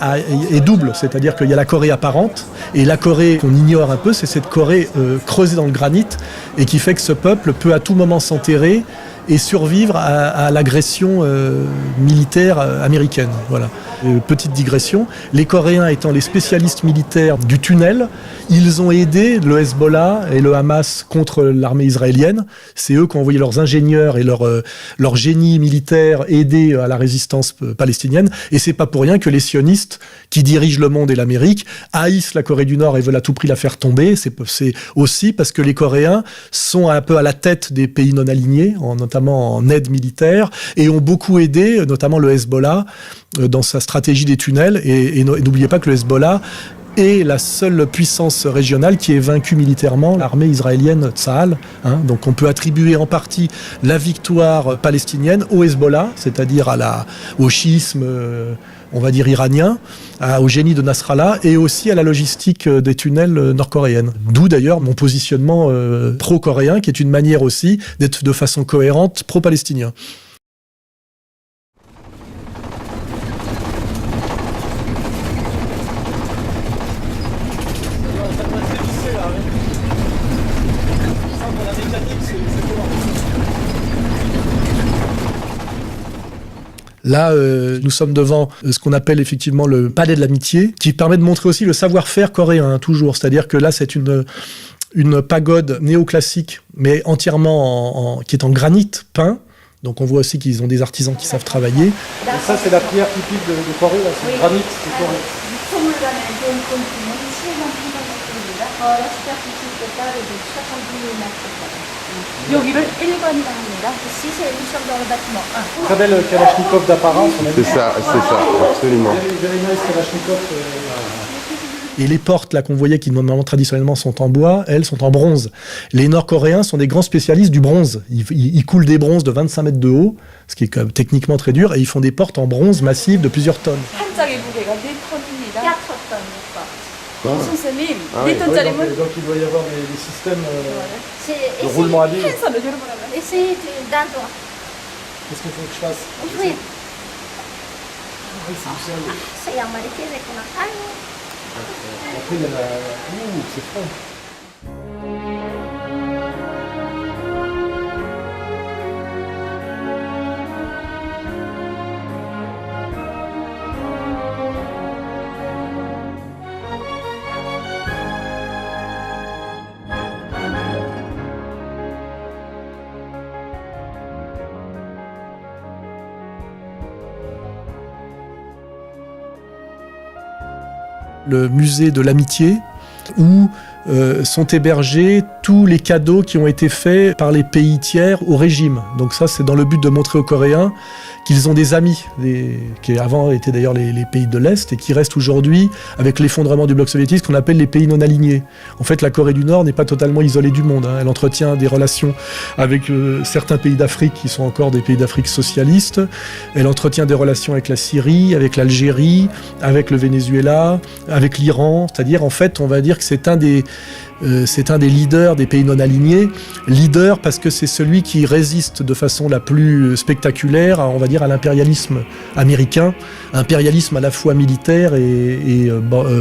est double, c'est-à-dire qu'il y a la Corée apparente, et la Corée qu'on ignore un peu, c'est cette Corée creusée dans le granit, et qui fait que ce peuple peut à tout moment s'enterrer et survivre à l'agression militaire américaine. Voilà. Petite digression, les Coréens étant les spécialistes militaires du tunnel, ils ont aidé le Hezbollah et le Hamas contre l'armée israélienne. C'est eux qui ont envoyé leurs ingénieurs et leur génie militaire aider à la résistance palestinienne. Et c'est pas pour rien que les sionistes, qui dirigent le monde et l'Amérique, haïssent la Corée du Nord et veulent à tout prix la faire tomber. C'est aussi parce que les Coréens sont un peu à la tête des pays non alignés, notamment en aide militaire, et ont beaucoup aidé, notamment le Hezbollah, dans sa stratégie des tunnels. Et n'oubliez pas que le Hezbollah est la seule puissance régionale qui est vaincue militairement, l'armée israélienne Tsahal. Donc on peut attribuer en partie la victoire palestinienne au Hezbollah, c'est-à-dire au chiisme, on va dire iranien, au génie de Nasrallah, et aussi à la logistique des tunnels nord-coréennes. D'où d'ailleurs mon positionnement pro-coréen, qui est une manière aussi d'être de façon cohérente pro-palestinien. Là, nous sommes devant ce qu'on appelle effectivement le palais de l'amitié, qui permet de montrer aussi le savoir-faire coréen, toujours. C'est-à-dire que là, c'est une pagode néoclassique, mais entièrement qui est en granit peint. Donc on voit aussi qu'ils ont des artisans qui savent travailler. Et ça, c'est la pierre typique de Corée, là, c'est le granit de Corée. 여기를 1번이라 합니다. 시세 일성동을 bâtiment 1. Très belle Kalachnikov d'apparence. C'est ça, absolument. Very nice Kalachnikov. Et les portes là qu'on voyait qui normalement traditionnellement sont en bois, elles sont en bronze. Les Nord-Coréens sont des grands spécialistes du bronze. Ils coulent des bronzes de 25 mètres de haut, ce qui est quand même techniquement très dur, et ils font des portes en bronze massives de plusieurs tonnes. 한 짝의 무게가 4톤입니다. 4tonnes. 선생님, Oui, 4톤짜리면 donc il doit y avoir des systèmes de roulement à billes. 펜서를 열어보라고요. Essayez d'un doigt. Qu'est-ce qu'il faut que je fasse? Oui. Oui, c'est du sérieux. C'est américain avec una caille. Après, il y en a... Ouh, c'est frais. Le musée de l'amitié, où sont hébergés tous les cadeaux qui ont été faits par les pays tiers au régime. Donc ça, c'est dans le but de montrer aux Coréens qu'ils ont des amis, qui avant étaient d'ailleurs les pays de l'Est, et qui restent aujourd'hui, avec l'effondrement du bloc soviétique, ce qu'on appelle les pays non alignés. En fait, la Corée du Nord n'est pas totalement isolée du monde. Elle entretient des relations avec certains pays d'Afrique qui sont encore des pays d'Afrique socialistes. Elle entretient des relations avec la Syrie, avec l'Algérie, avec le Venezuela, avec l'Iran. C'est-à-dire, en fait, on va dire que c'est un des leaders des pays non alignés. Leader parce que c'est celui qui résiste de façon la plus spectaculaire, on va dire, à l'impérialisme américain, impérialisme à la fois militaire et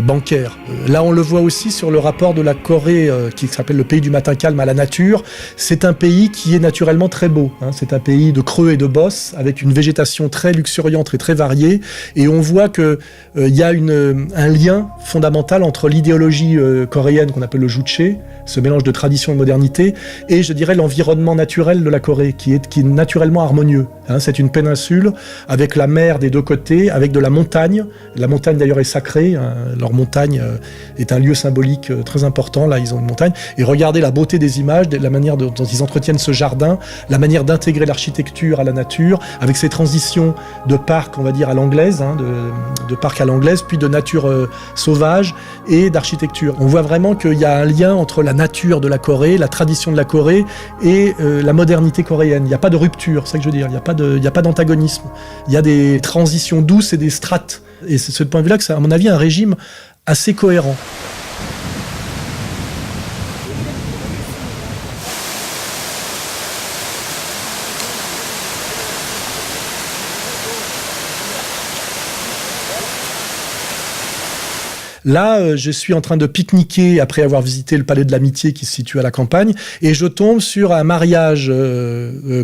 bancaire. Là, on le voit aussi sur le rapport de la Corée, qui s'appelle le pays du matin calme, à la nature. C'est un pays qui est naturellement très beau. C'est un pays de creux et de bosses, avec une végétation très luxuriante et très variée. Et on voit qu'il y a un lien fondamental entre l'idéologie coréenne qu'on appelle le juche, ce mélange de tradition et de modernité, et je dirais l'environnement naturel de la Corée, qui est naturellement harmonieux. C'est une péninsule, avec la mer des deux côtés, avec de la montagne. La montagne d'ailleurs est sacrée, hein. Leur montagne est un lieu symbolique très important, là ils ont une montagne. Et regardez la beauté des images, la manière dont ils entretiennent ce jardin, la manière d'intégrer l'architecture à la nature, avec ces transitions de parc, on va dire à l'anglaise, hein, de parc à l'anglaise, puis de nature sauvage et d'architecture. On voit vraiment qu'il y a un lien entre la nature de la Corée, la tradition de la Corée et la modernité coréenne. Il n'y a pas de rupture, c'est ça que je veux dire, il n'y a pas d'antagonisme. Il y a des transitions douces et des strates. Et c'est de ce point de vue-là que c'est, à mon avis, un régime assez cohérent. Là, je suis en train de pique-niquer après avoir visité le palais de l'amitié qui se situe à la campagne, et je tombe sur un mariage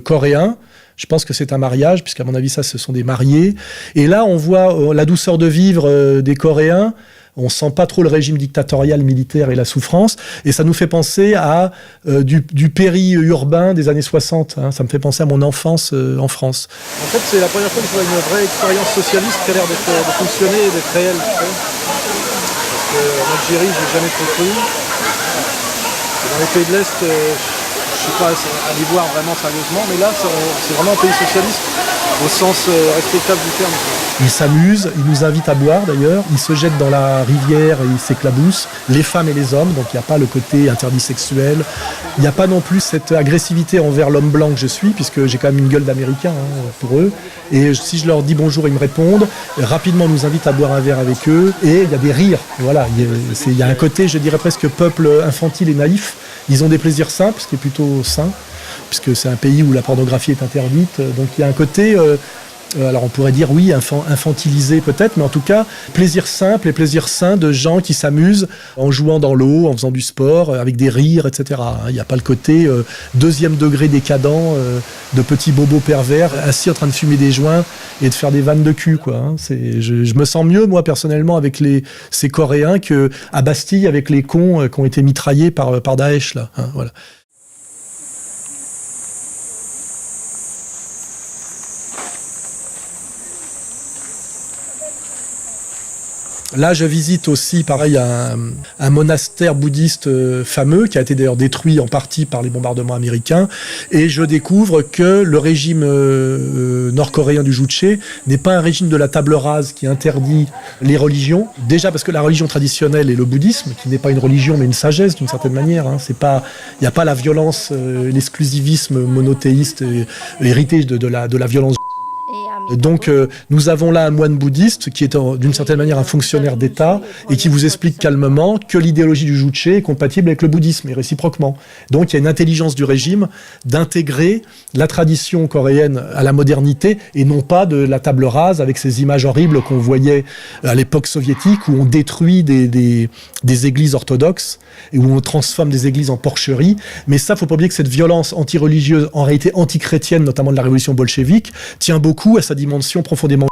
coréen. Je pense que c'est un mariage, puisqu'à mon avis, ça, ce sont des mariés. Et là, on voit la douceur de vivre des Coréens. On sent pas trop le régime dictatorial militaire et la souffrance. Et ça nous fait penser à du péri-urbain des années 60. Hein. Ça me fait penser à mon enfance en France. En fait, c'est la première fois que je vois une vraie expérience socialiste qui a l'air de fonctionner et d'être réelle. Parce qu'en Algérie, je n'ai jamais trop cru. Et dans les pays de l'Est, je ne suis pas allé voir vraiment sérieusement. Mais là, c'est vraiment un pays socialiste au sens respectable du terme. Ils s'amusent, ils nous invitent à boire d'ailleurs, ils se jettent dans la rivière et ils s'éclaboussent, les femmes et les hommes, donc il n'y a pas le côté interdit sexuel, il n'y a pas non plus cette agressivité envers l'homme blanc que je suis, puisque j'ai quand même une gueule d'américain pour eux, et si je leur dis bonjour, ils me répondent, rapidement on nous invite à boire un verre avec eux, et il y a des rires, voilà, il y a un côté, je dirais presque peuple infantile et naïf, ils ont des plaisirs simples, ce qui est plutôt sain, puisque c'est un pays où la pornographie est interdite, donc il y a un côté... alors on pourrait dire oui, infantilisé peut-être, mais en tout cas, plaisir simple et plaisir sain de gens qui s'amusent en jouant dans l'eau, en faisant du sport, avec des rires, etc. Il n'y a pas le côté deuxième degré décadent de petits bobos pervers assis en train de fumer des joints et de faire des vannes de cul, quoi. Hein. Je me sens mieux, moi, personnellement, avec ces Coréens qu'à Bastille avec les cons qui ont été mitraillés par Daesh, là. Hein, voilà. Là, je visite aussi, pareil, un monastère bouddhiste fameux, qui a été d'ailleurs détruit en partie par les bombardements américains, et je découvre que le régime nord-coréen du Juche n'est pas un régime de la table rase qui interdit les religions. Déjà parce que la religion traditionnelle est le bouddhisme, qui n'est pas une religion mais une sagesse d'une certaine manière. Hein. Il n'y a pas la violence, l'exclusivisme monothéiste hérité de la violence. Donc nous avons là un moine bouddhiste qui est d'une certaine manière un fonctionnaire d'État et qui vous explique calmement que l'idéologie du Juche est compatible avec le bouddhisme et réciproquement. Donc il y a une intelligence du régime d'intégrer la tradition coréenne à la modernité et non pas de la table rase avec ces images horribles qu'on voyait à l'époque soviétique où on détruit des églises orthodoxes et où on transforme des églises en porcheries. Mais ça, faut pas oublier que cette violence anti-religieuse, en réalité anti-chrétienne, notamment de la révolution bolchevique, tient beaucoup à sa dimension profondément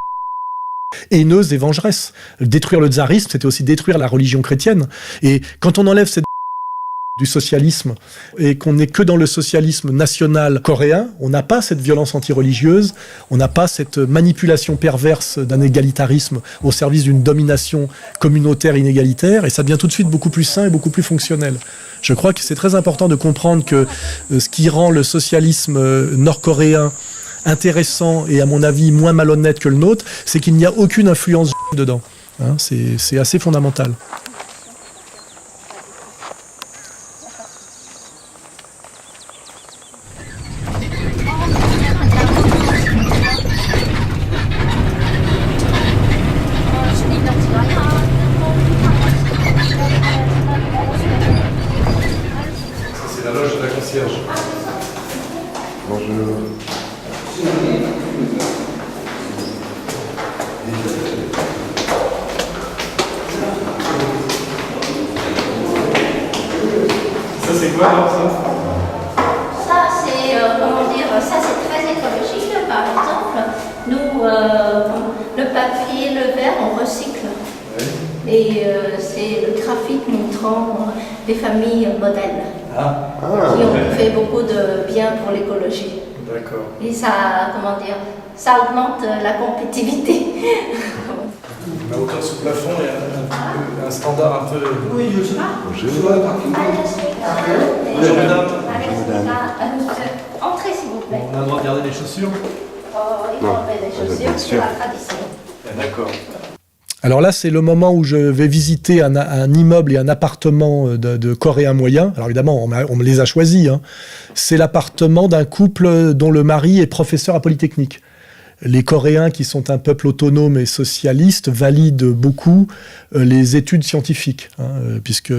haineuse et vengeresse. Détruire le tsarisme, c'était aussi détruire la religion chrétienne. Et quand on enlève cette du socialisme et qu'on n'est que dans le socialisme national coréen, on n'a pas cette violence anti-religieuse, on n'a pas cette manipulation perverse d'un égalitarisme au service d'une domination communautaire inégalitaire, et ça devient tout de suite beaucoup plus sain et beaucoup plus fonctionnel. Je crois que c'est très important de comprendre que ce qui rend le socialisme nord-coréen intéressant et à mon avis moins malhonnête que le nôtre, c'est qu'il n'y a aucune influence dedans. Hein, c'est assez fondamental. C'est la loge de la concierge. Bonjour. Ça c'est quoi alors ça? Ça c'est, comment dire, ça c'est très écologique. Par exemple, nous, le papier, le verre, on recycle. Ouais. Et c'est le graphique montrant des familles modèles qui ont fait beaucoup de bien pour l'écologie. D'accord. Et ça, comment dire, ça augmente la compétitivité. La hauteur sous plafond et un standard un peu... Oui, je Bonjour mesdames. Entrez s'il vous plaît. On a le droit de garder les chaussures? Il faut enlever les chaussures, c'est la tradition. D'accord. Alors là, c'est le moment où je vais visiter un immeuble et un appartement de Coréens moyens. Alors évidemment, on me les a choisis. Hein. C'est l'appartement d'un couple dont le mari est professeur à Polytechnique. Les Coréens, qui sont un peuple autonome et socialiste, valident beaucoup les études scientifiques, puisque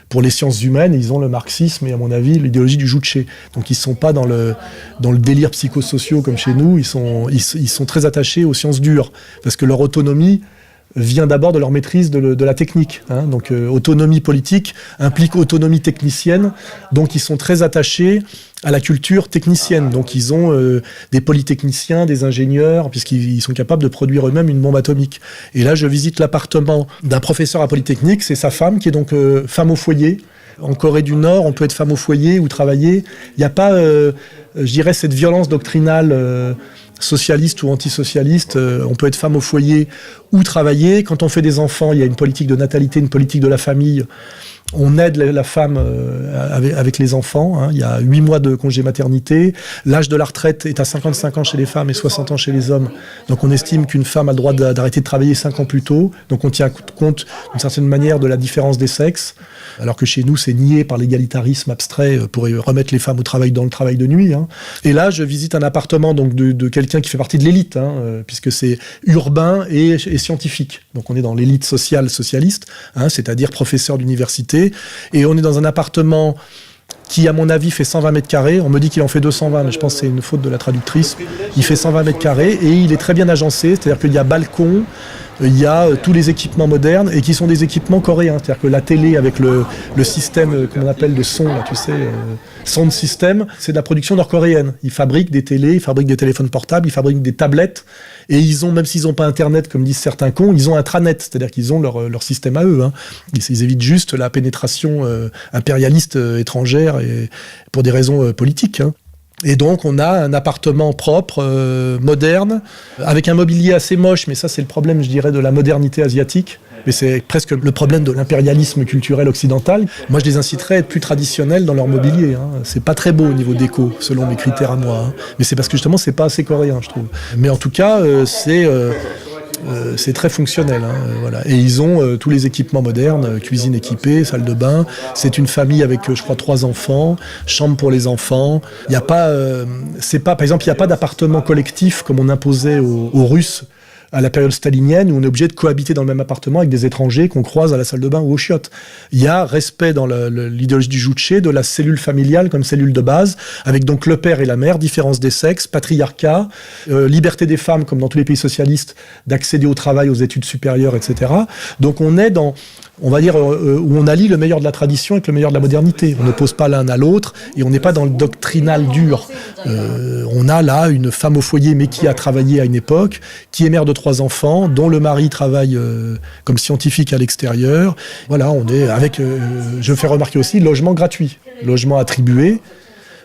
pour les sciences humaines, ils ont le marxisme et, à mon avis, l'idéologie du Juche. Donc ils ne sont pas dans le délire psychosociaux comme chez nous, ils sont très attachés aux sciences dures, parce que leur autonomie vient d'abord de leur maîtrise de la technique. Donc autonomie politique implique autonomie technicienne, donc ils sont très attachés à la culture technicienne. Donc ils ont des polytechniciens, des ingénieurs, puisqu'ils sont capables de produire eux-mêmes une bombe atomique. Et là, je visite l'appartement d'un professeur à Polytechnique, c'est sa femme, qui est donc femme au foyer. En Corée du Nord, on peut être femme au foyer ou travailler. Il n'y a pas, je dirais, cette violence doctrinale socialiste ou antisocialiste. On peut être femme au foyer ou travailler. Quand on fait des enfants, il y a une politique de natalité, une politique de la famille. On aide la femme avec les enfants. Il y a 8 mois de congé maternité. L'âge de la retraite est à 55 ans chez les femmes et 60 ans chez les hommes. Donc on estime qu'une femme a le droit d'arrêter de travailler 5 ans plus tôt. Donc on tient compte d'une certaine manière de la différence des sexes. Alors que chez nous, c'est nié par l'égalitarisme abstrait pour remettre les femmes au travail dans le travail de nuit. Et là, je visite un appartement donc de quelqu'un qui fait partie de l'élite, puisque c'est urbain et scientifique. Donc on est dans l'élite sociale socialiste, c'est-à-dire professeur d'université. Et on est dans un appartement qui, à mon avis, fait 120 mètres carrés. On me dit qu'il en fait 220, mais je pense que c'est une faute de la traductrice. Il fait 120 mètres carrés et il est très bien agencé, c'est-à-dire qu'il y a balcon, il y a tous les équipements modernes et qui sont des équipements coréens. C'est-à-dire que la télé avec le système qu'on appelle de son, là, tu sais, sound system, c'est de la production nord-coréenne. Ils fabriquent des télés, ils fabriquent des téléphones portables, ils fabriquent des tablettes. Et ils ont, même s'ils n'ont pas Internet, comme disent certains cons, ils ont intranet, c'est-à-dire qu'ils ont leur système à eux. Ils évitent juste la pénétration impérialiste étrangère et pour des raisons politiques. Et donc, on a un appartement propre, moderne, avec un mobilier assez moche, mais ça, c'est le problème, je dirais, de la modernité asiatique. Mais c'est presque le problème de l'impérialisme culturel occidental. Moi, je les inciterais à être plus traditionnels dans leur mobilier. C'est pas très beau au niveau déco, selon mes critères à moi. Mais c'est parce que, justement, c'est pas assez coréen, je trouve. Mais en tout cas, c'est très fonctionnel. Voilà. Et ils ont tous les équipements modernes, cuisine équipée, salle de bain. C'est une famille avec, je crois, 3 enfants, chambre pour les enfants. Il n'y a pas, par exemple, il n'y a pas d'appartement collectif comme on imposait aux Russes à la période stalinienne, où on est obligé de cohabiter dans le même appartement avec des étrangers qu'on croise à la salle de bain ou aux chiottes. Il y a respect dans l'idéologie du Juche de la cellule familiale comme cellule de base, avec donc le père et la mère, différence des sexes, patriarcat, liberté des femmes, comme dans tous les pays socialistes, d'accéder au travail, aux études supérieures, etc. Donc on est dans, on va dire, où on allie le meilleur de la tradition avec le meilleur de la modernité. On n'oppose pas l'un à l'autre et on n'est pas dans le doctrinal dur. On a là une femme au foyer, mais qui a travaillé à une époque, qui est mère de 3 enfants, dont le mari travaille comme scientifique à l'extérieur. Voilà, on est avec, je fais remarquer aussi, logement gratuit, logement attribué,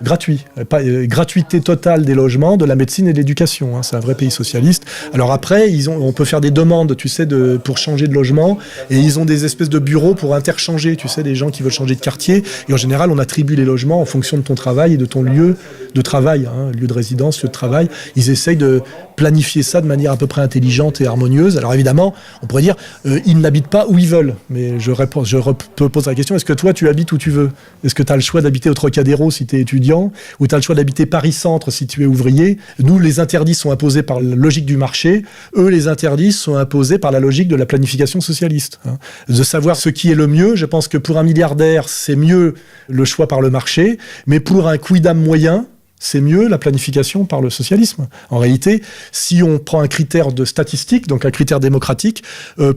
gratuit. Gratuité totale des logements, de la médecine et de l'éducation. C'est un vrai pays socialiste. Alors après, on peut faire des demandes, tu sais, pour changer de logement, et ils ont des espèces de bureaux pour interchanger, tu sais, des gens qui veulent changer de quartier. Et en général, on attribue les logements en fonction de ton travail et de ton lieu de travail, lieu de résidence, lieu de travail. Ils essayent de planifier ça de manière à peu près intelligente et harmonieuse. Alors évidemment, on pourrait dire, ils n'habitent pas où ils veulent. Mais je pose la question, est-ce que toi, tu habites où tu veux? Est-ce que tu as le choix d'habiter au Trocadéro si tu es étudiant, ou tu as le choix d'habiter Paris-Centre si tu es ouvrier? Nous, les interdits sont imposés par la logique du marché. Eux, les interdits sont imposés par la logique de la planification socialiste. De savoir ce qui est le mieux. Je pense que pour un milliardaire, c'est mieux le choix par le marché. Mais pour un quidam moyen, c'est mieux la planification par le socialisme. En réalité, si on prend un critère de statistique, donc un critère démocratique,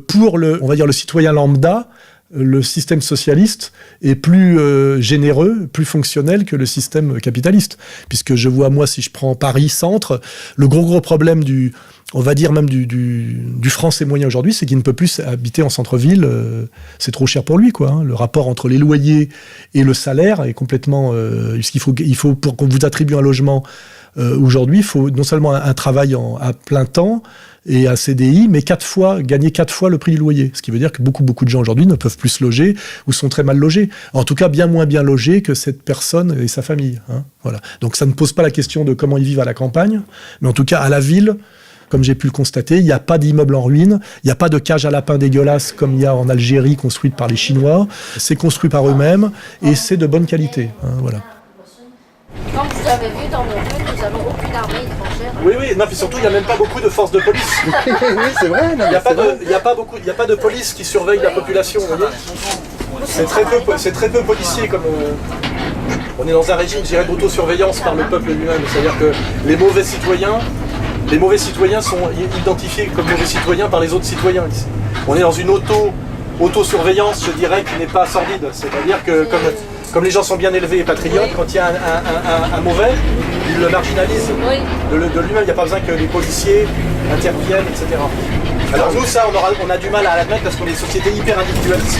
pour on va dire le citoyen lambda, le système socialiste est plus généreux, plus fonctionnel que le système capitaliste. Puisque je vois, moi, si je prends Paris-Centre, le gros problème on va dire même du français moyen aujourd'hui, c'est qu'il ne peut plus habiter en centre-ville, c'est trop cher pour lui, quoi. Hein. Le rapport entre les loyers et le salaire est complètement... il faut pour qu'on vous attribue un logement aujourd'hui, il faut non seulement un travail à plein temps et un CDI, mais gagner 4 fois le prix du loyer. Ce qui veut dire que beaucoup de gens aujourd'hui ne peuvent plus se loger ou sont très mal logés. En tout cas, bien moins bien logés que cette personne et sa famille. Hein. Voilà. Donc ça ne pose pas la question de comment ils vivent à la campagne, mais en tout cas à la ville, comme j'ai pu le constater, il n'y a pas d'immeuble en ruine, il n'y a pas de cage à lapins dégueulasse comme il y a en Algérie construite par les Chinois. C'est construit par eux-mêmes et c'est de bonne qualité. Hein, voilà. Comme vous avez vu dans nos rues, nous n'avons aucune armée étrangère. Oui, non, puis surtout, il n'y a même pas beaucoup de forces de police. Oui, c'est vrai. Il n'y a pas de police qui surveille la population, vous voyez. C'est très peu policier comme... on est dans un régime, je dirais, d'autosurveillance par le peuple lui-même. C'est-à-dire que les mauvais citoyens sont identifiés comme mauvais citoyens par les autres citoyens ici. On est dans une autosurveillance, je dirais, qui n'est pas sordide. C'est-à-dire que comme les gens sont bien élevés et patriotes, quand il y a un mauvais, ils le marginalisent de lui-même. Il n'y a pas besoin que les policiers interviennent, etc. Alors nous, ça, on a du mal à l'admettre parce qu'on est une société hyper individualiste.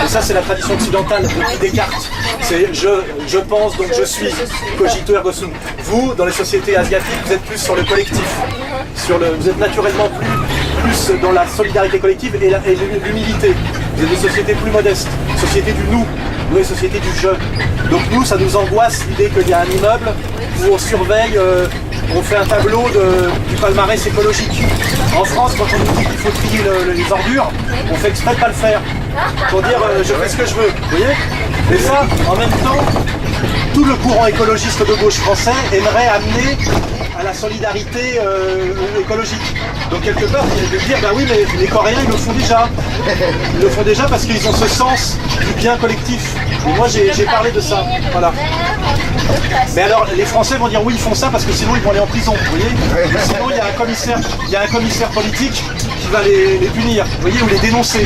Et ça, c'est la tradition occidentale depuis Descartes. C'est je pense, donc je suis, cogito ergo sum. Vous, dans les sociétés asiatiques, vous êtes plus sur le collectif. Vous êtes naturellement plus dans la solidarité collective et l'humilité. Vous êtes des sociétés plus modestes, société du nous. Nous, les sociétés du jeu. Donc nous, ça nous angoisse l'idée qu'il y a un immeuble où on surveille, on fait un tableau du palmarès écologique. En France, quand on nous dit qu'il faut trier les ordures, on fait exprès de pas le faire. Pour dire je fais ce que je veux, vous voyez. Mais ça, en même temps, tout le courant écologiste de gauche français aimerait amener à la solidarité écologique. Donc quelque part, il veut dire, bah oui, mais les Coréens, ils le font déjà. Ils le font déjà parce qu'ils ont ce sens du bien collectif. Et moi, j'ai parlé de ça. Voilà. Mais alors, les Français vont dire oui, ils font ça parce que sinon, ils vont aller en prison. Vous voyez. Sinon, il y a un commissaire politique qui va les punir, vous voyez, ou les dénoncer.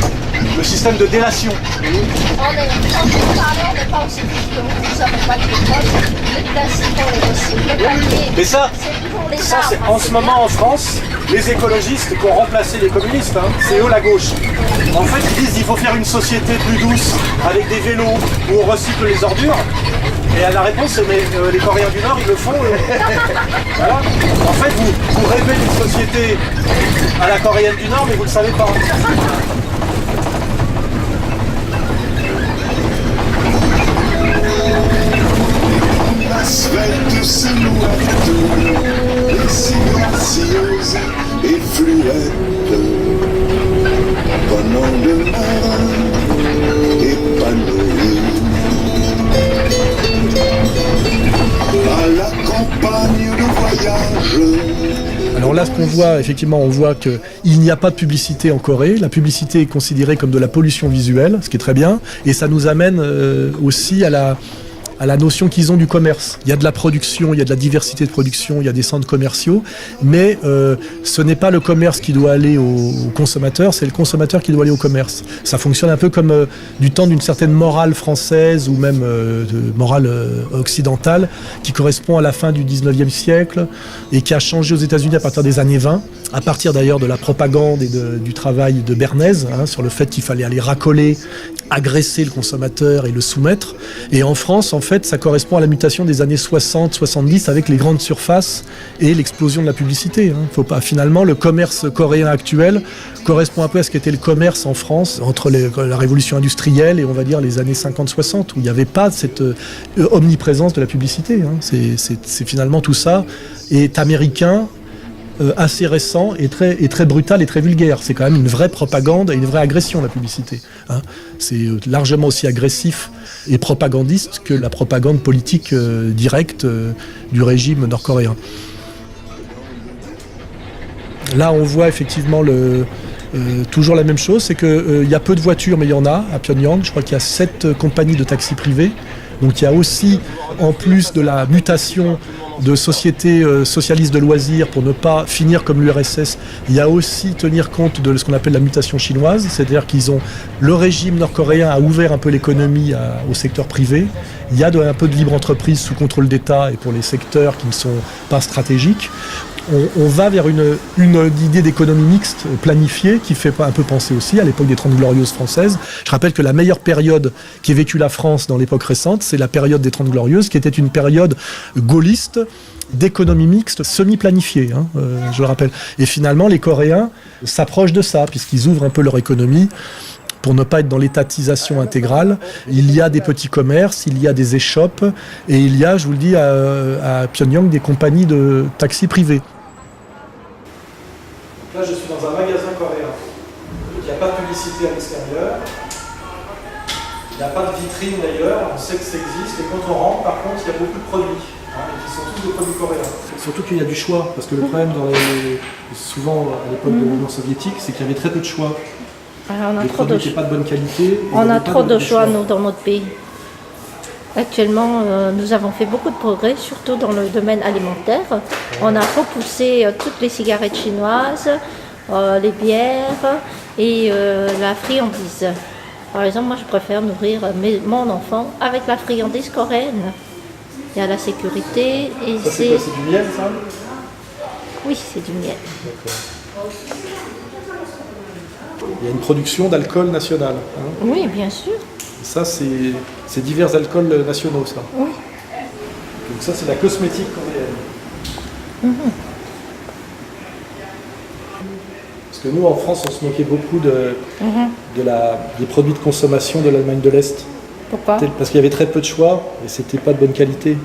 Le système de délation. Quand vous parlez, on n'est pas aussi vite que vous savez pas que les plastiques, on les recycle. Le papier, mais ça, c'est en ce moment en France, les écologistes qui ont remplacé les communistes, hein, c'est eux la gauche. En fait, ils disent qu'il faut faire une société plus douce, avec des vélos, où on recycle les ordures. Et la réponse, c'est mais les Coréens du Nord, ils le font. Voilà. En fait, vous rêvez d'une société à la Coréenne du Nord, mais vous ne le savez pas. Svelte silhouette, si gracieuse et fluette, pendant de marin épanoui, à la campagne de voyage. Alors là, ce qu'on voit, effectivement, on voit qu'il n'y a pas de publicité en Corée. La publicité est considérée comme de la pollution visuelle, ce qui est très bien. Et ça nous amène aussi à la notion qu'ils ont du commerce. Il y a de la production, il y a de la diversité de production, il y a des centres commerciaux, mais ce n'est pas le commerce qui doit aller au consommateur, c'est le consommateur qui doit aller au commerce. Ça fonctionne un peu comme du temps d'une certaine morale française ou même de morale occidentale qui correspond à la fin du 19e siècle et qui a changé aux États-Unis à partir des années 20, à partir d'ailleurs de la propagande et du travail de Bernays, hein, sur le fait qu'il fallait aller racoler, agresser le consommateur et le soumettre. Et en France, en fait, ça correspond à la mutation des années 60-70 avec les grandes surfaces et l'explosion de la publicité. Hein. Faut pas, finalement, le commerce coréen actuel correspond un peu à ce qu'était le commerce en France entre la révolution industrielle et on va dire les années 50-60 où il n'y avait pas cette omniprésence de la publicité. Hein. C'est finalement tout ça est américain, assez récent et très brutal et très vulgaire. C'est quand même une vraie propagande et une vraie agression, la publicité. Hein. C'est largement aussi agressif et propagandiste que la propagande politique directe du régime nord-coréen. Là, on voit effectivement toujours la même chose, c'est qu'il y a peu de voitures, mais il y en a à Pyongyang. Je crois qu'il y a 7 compagnies de taxis privés. Donc il y a aussi, en plus de la mutation de sociétés socialistes de loisirs pour ne pas finir comme l'URSS, il y a aussi tenir compte de ce qu'on appelle la mutation chinoise, c'est-à-dire le régime nord-coréen a ouvert un peu l'économie au secteur privé. Il y a un peu de libre entreprise sous contrôle d'État et pour les secteurs qui ne sont pas stratégiques. on va vers une idée d'économie mixte planifiée qui fait un peu penser aussi à l'époque des 30 Glorieuses françaises. Je rappelle que la meilleure période qu'ait vécue la France dans l'époque récente, c'est la période des 30 Glorieuses, qui était une période gaulliste, d'économie mixte semi-planifiée, je le rappelle. Et finalement, les Coréens s'approchent de ça, puisqu'ils ouvrent un peu leur économie pour ne pas être dans l'étatisation intégrale. Il y a des petits commerces, il y a des échoppes, et il y a, je vous le dis, à Pyongyang, des compagnies de taxis privés. Là, je suis dans un magasin coréen. Il n'y a pas de publicité à l'extérieur. Il n'y a pas de vitrine d'ailleurs. On sait que ça existe. Et quand on rentre, par contre, il y a beaucoup de produits. Qui sont tous des produits coréens. Surtout qu'il y a du choix. Parce que le problème, souvent à l'époque de l'Union soviétique, c'est qu'il y avait très peu de choix. On a les trop produits de n'étaient pas de bonne qualité. On a trop de choix, nous, dans notre pays. Actuellement, nous avons fait beaucoup de progrès, surtout dans le domaine alimentaire. On a repoussé toutes les cigarettes chinoises, les bières et la friandise. Par exemple, moi, je préfère nourrir mon enfant avec la friandise coréenne. Il y a la sécurité et ça, c'est quoi, c'est du miel, ça? Oui, c'est du miel. D'accord. Il y a une production d'alcool national. Oui, bien sûr. Ça, c'est divers alcools nationaux, ça. Oui. Donc ça, c'est la cosmétique coréenne. Parce que nous, en France, on se moquait beaucoup des produits de consommation de l'Allemagne de l'Est. Pourquoi? Parce qu'il y avait très peu de choix et c'était pas de bonne qualité.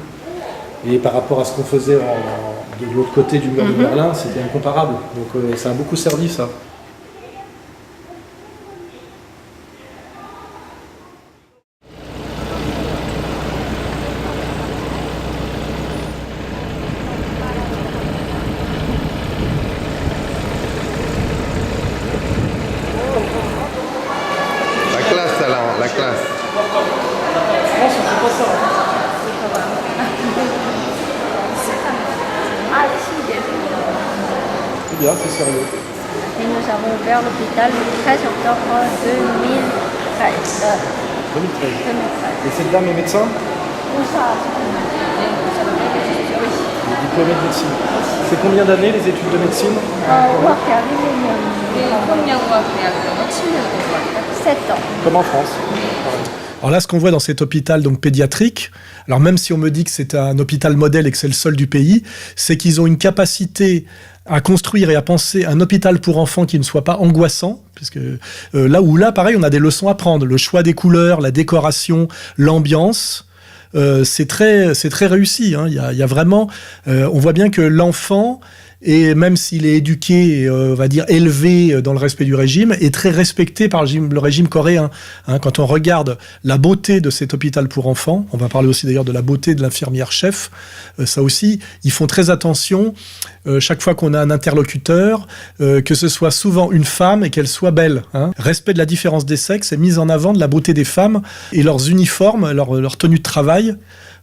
Et par rapport à ce qu'on faisait de l'autre côté du mur de Berlin, c'était incomparable. Donc ça a beaucoup servi, ça. La classe. France, on fait pas ça. C'est bien, c'est sérieux. Et nous avons ouvert l'hôpital le 13 octobre 2013. 2013. Et cette dame est médecin? Où ça? Elle est diplômée de médecine. C'est combien d'années les études de médecine? 7 ans. Comme en France. Alors là, ce qu'on voit dans cet hôpital donc pédiatrique, alors même si on me dit que c'est un hôpital modèle et que c'est le seul du pays, c'est qu'ils ont une capacité à construire et à penser un hôpital pour enfants qui ne soit pas angoissant, puisque là, pareil, on a des leçons à prendre. Le choix des couleurs, la décoration, l'ambiance, c'est très réussi. Il y a vraiment, on voit bien que l'enfant, et même s'il est éduqué, on va dire élevé dans le respect du régime, est très respecté par le régime coréen. Quand on regarde la beauté de cet hôpital pour enfants, on va parler aussi d'ailleurs de la beauté de l'infirmière-chef, ça aussi, ils font très attention, chaque fois qu'on a un interlocuteur, que ce soit souvent une femme et qu'elle soit belle. Respect de la différence des sexes et mise en avant de la beauté des femmes et leurs uniformes, leur tenue de travail,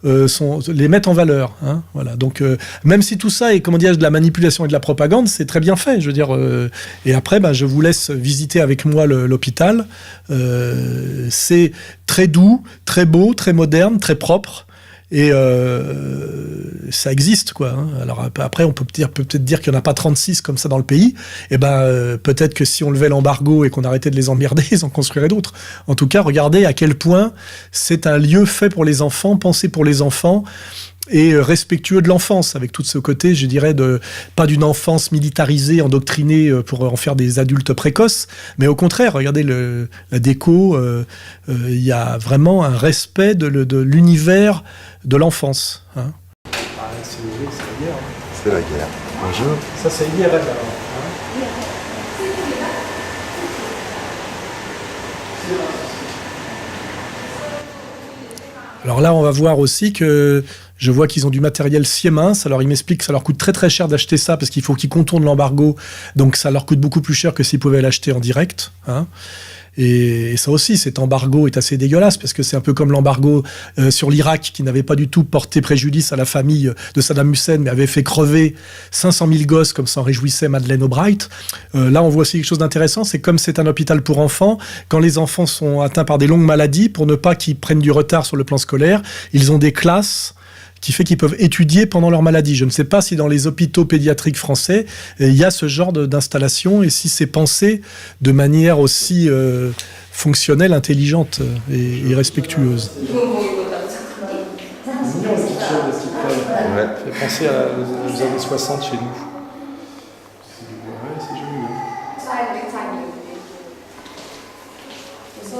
les mettent en valeur. Voilà. Donc, même si tout ça est, comment dire, de la manipulation et de la propagande, c'est très bien fait. Je veux dire. Et après, je vous laisse visiter avec moi l'hôpital. C'est très doux, très beau, très moderne, très propre. Et ça existe, quoi. Alors après, on peut peut-être dire qu'il n'y en a pas 36 comme ça dans le pays. Et peut-être que si on levait l'embargo et qu'on arrêtait de les emmerder, ils en construiraient d'autres. En tout cas, regardez à quel point c'est un lieu fait pour les enfants, pensé pour les enfants, et respectueux de l'enfance, avec tout ce côté, je dirais, pas d'une enfance militarisée, endoctrinée pour en faire des adultes précoces, mais au contraire, regardez la déco, il y a vraiment un respect de l'univers de l'enfance. C'est la guerre. C'est la guerre. Bonjour. Ça, c'est IRL alors. Alors là, on va voir aussi que je vois qu'ils ont du matériel Siemens. Alors, ils m'expliquent que ça leur coûte très très cher d'acheter ça parce qu'il faut qu'ils contournent l'embargo. Donc, ça leur coûte beaucoup plus cher que s'ils pouvaient l'acheter en direct. Et ça aussi, cet embargo est assez dégueulasse parce que c'est un peu comme l'embargo sur l'Irak qui n'avait pas du tout porté préjudice à la famille de Saddam Hussein mais avait fait crever 500 000 gosses comme s'en réjouissait Madeleine Albright. Là, on voit aussi quelque chose d'intéressant, c'est comme c'est un hôpital pour enfants, quand les enfants sont atteints par des longues maladies, pour ne pas qu'ils prennent du retard sur le plan scolaire, ils ont des classes qui fait qu'ils peuvent étudier pendant leur maladie. Je ne sais pas si dans les hôpitaux pédiatriques français, il y a ce genre d'installation et si c'est pensé de manière aussi fonctionnelle, intelligente et respectueuse. Ouais. Ça fait penser aux années 60 chez nous. Ouais, c'est joli. On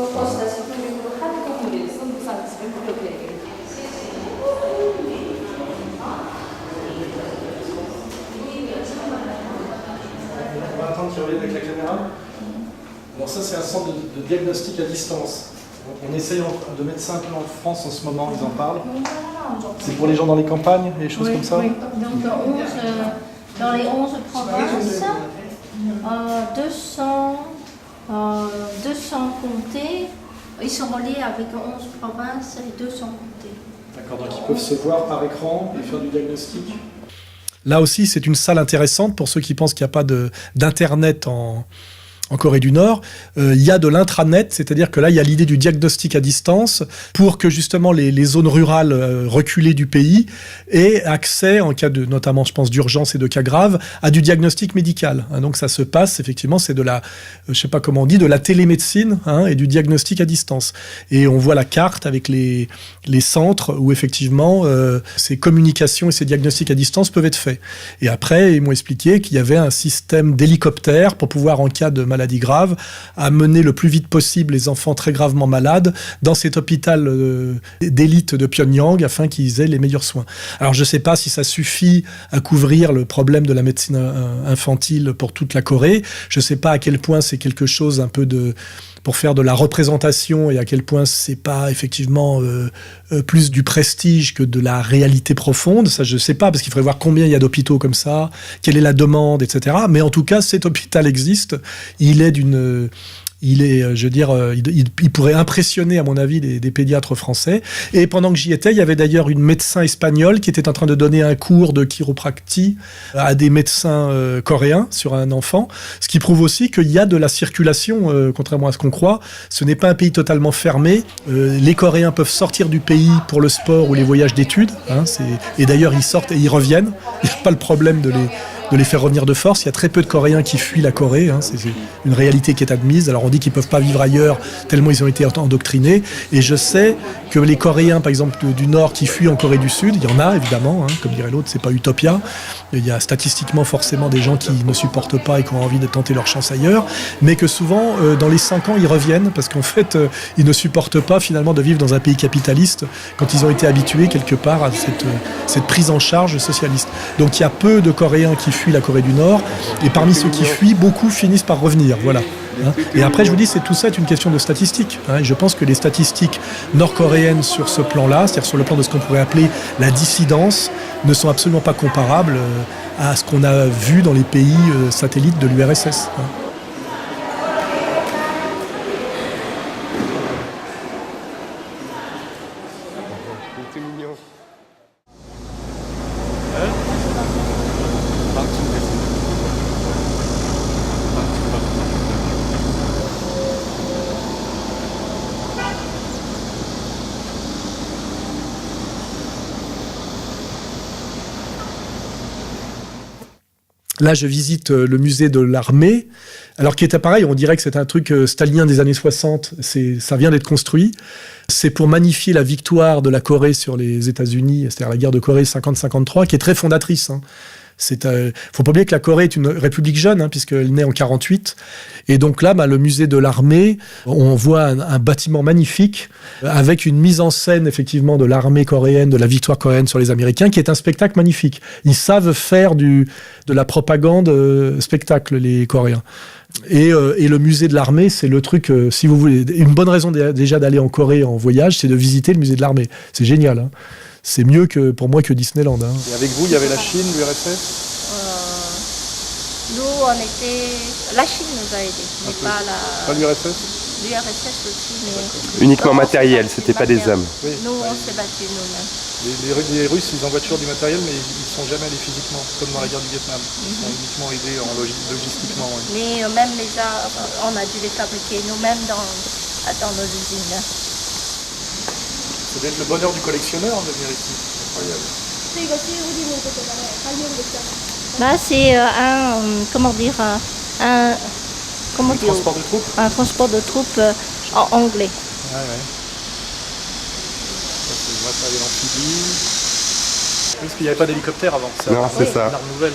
va attendre que tu reviennes avec la caméra. Alors ça, c'est un centre de diagnostic à distance. On essaye de mettre ça un peu en France en ce moment, ils en parlent. C'est pour les gens dans les campagnes, des choses comme ça. Oui. Donc dans les 11 provinces, 200 comtés, ils sont reliés avec 11 provinces et 200 comtés. D'accord, donc ils peuvent se voir par écran et faire du diagnostic. Là aussi, c'est une salle intéressante pour ceux qui pensent qu'il n'y a pas d'internet en Corée du Nord. Il y a de l'intranet, c'est-à-dire que là, il y a l'idée du diagnostic à distance pour que justement les zones rurales reculées du pays aient accès, en cas de, notamment, je pense, d'urgence et de cas graves, à du diagnostic médical. Donc ça se passe, effectivement, c'est de la, je sais pas comment on dit, de la télémédecine et du diagnostic à distance. Et on voit la carte avec les centres où, effectivement, ces communications et ces diagnostics à distance peuvent être faits. Et après, ils m'ont expliqué qu'il y avait un système d'hélicoptère pour pouvoir, en cas de maladie grave, amener le plus vite possible les enfants très gravement malades dans cet hôpital d'élite de Pyongyang afin qu'ils aient les meilleurs soins. Alors je ne sais pas si ça suffit à couvrir le problème de la médecine infantile pour toute la Corée. Je ne sais pas à quel point c'est quelque chose un peu pour faire de la représentation et à quel point c'est pas effectivement plus du prestige que de la réalité profonde. Ça, je sais pas, parce qu'il faudrait voir combien il y a d'hôpitaux comme ça, quelle est la demande, etc. Mais en tout cas, cet hôpital existe. Il est, je veux dire, il pourrait impressionner, à mon avis, des pédiatres français. Et pendant que j'y étais, il y avait d'ailleurs une médecin espagnole qui était en train de donner un cours de chiropractie à des médecins coréens sur un enfant, ce qui prouve aussi qu'il y a de la circulation, contrairement à ce qu'on croit. Ce n'est pas un pays totalement fermé. Les Coréens peuvent sortir du pays pour le sport ou les voyages d'études. Et d'ailleurs, ils sortent et ils reviennent. Il n'y a pas le problème de les faire revenir de force. Il y a très peu de Coréens qui fuient la Corée. C'est une réalité qui est admise. Alors on dit qu'ils ne peuvent pas vivre ailleurs tellement ils ont été endoctrinés. Et je sais que les Coréens, par exemple, du Nord qui fuient en Corée du Sud, il y en a évidemment, comme dirait l'autre, c'est pas utopia. Il y a statistiquement forcément des gens qui ne supportent pas et qui ont envie de tenter leur chance ailleurs, mais que souvent, dans les 5 ans, ils reviennent parce qu'en fait, ils ne supportent pas finalement de vivre dans un pays capitaliste quand ils ont été habitués quelque part à cette prise en charge socialiste. Donc il y a peu de Coréens qui fuient la Corée du Nord, et parmi ceux qui fuient, beaucoup finissent par revenir. Voilà. Et après, je vous dis, tout ça est une question de statistiques. Et je pense que les statistiques nord-coréennes sur ce plan-là, c'est-à-dire sur le plan de ce qu'on pourrait appeler la dissidence, ne sont absolument pas comparables à ce qu'on a vu dans les pays satellites de l'URSS. Là, je visite le musée de l'armée, alors qui est pareil, on dirait que c'est un truc stalinien des années 60, ça vient d'être construit. C'est pour magnifier la victoire de la Corée sur les États-Unis, c'est-à-dire la guerre de Corée 50-53, qui est très fondatrice. Faut pas oublier que la Corée est une république jeune, puisqu'elle naît en 48. Et donc là, le musée de l'armée, on voit un bâtiment magnifique avec une mise en scène effectivement de l'armée coréenne, de la victoire coréenne sur les Américains, qui est un spectacle magnifique. Ils savent faire de la propagande spectacle, les Coréens. Et le musée de l'armée, c'est le truc, si vous voulez, une bonne raison déjà d'aller en Corée en voyage, c'est de visiter le musée de l'armée. C'est génial. C'est mieux pour moi que Disneyland. Et avec vous, il y avait la Chine, l'URSS ? Nous, on était... La Chine nous a aidés, mais pas l'URSS ? L'URSS aussi, mais... Uniquement matériel, c'était pas des hommes. Oui. Nous, on s'est battus nous-mêmes. Les Russes, ils envoient toujours du matériel, mais ils ne sont jamais allés physiquement, comme dans la guerre du Vietnam. Ils sont uniquement aidés logistiquement. Ouais. Mais même les armes, on a dû les fabriquer nous-mêmes dans nos usines. Ça doit être le bonheur du collectionneur de venir ici. incroyable. Là, c'est Transport de troupes. un transport de troupes en anglais. Ouais, ouais. Ça, c'est moi, ça avait l'amphibie. Parce qu'il n'y avait pas d'hélicoptère avant. Ça, Non, c'est ça. une arme nouvelle.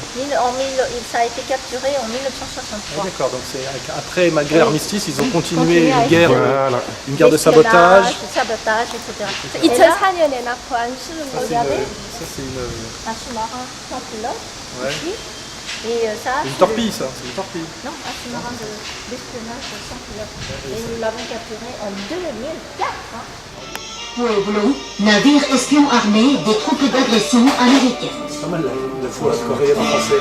Ça a été capturé en Ah, 1963. d'accord, donc c'est après, malgré Oui. l'armistice, ils ont continué Continué à une guerre, Voilà. une guerre de sabotage. sabotage, etc. 2004년에 관수는 Ça, c'est une, Un sous-marin sans pilote, ouais. ici. Et ça, Une torpille, ça. C'est une torpille. Non, un sous-marin d'espionnage sans pilote. Et nous l'avons capturé en 2004. Hein. Pueblo, navire espion armé des troupes d'agression américaines. C'est pas mal la fois coréenne en français.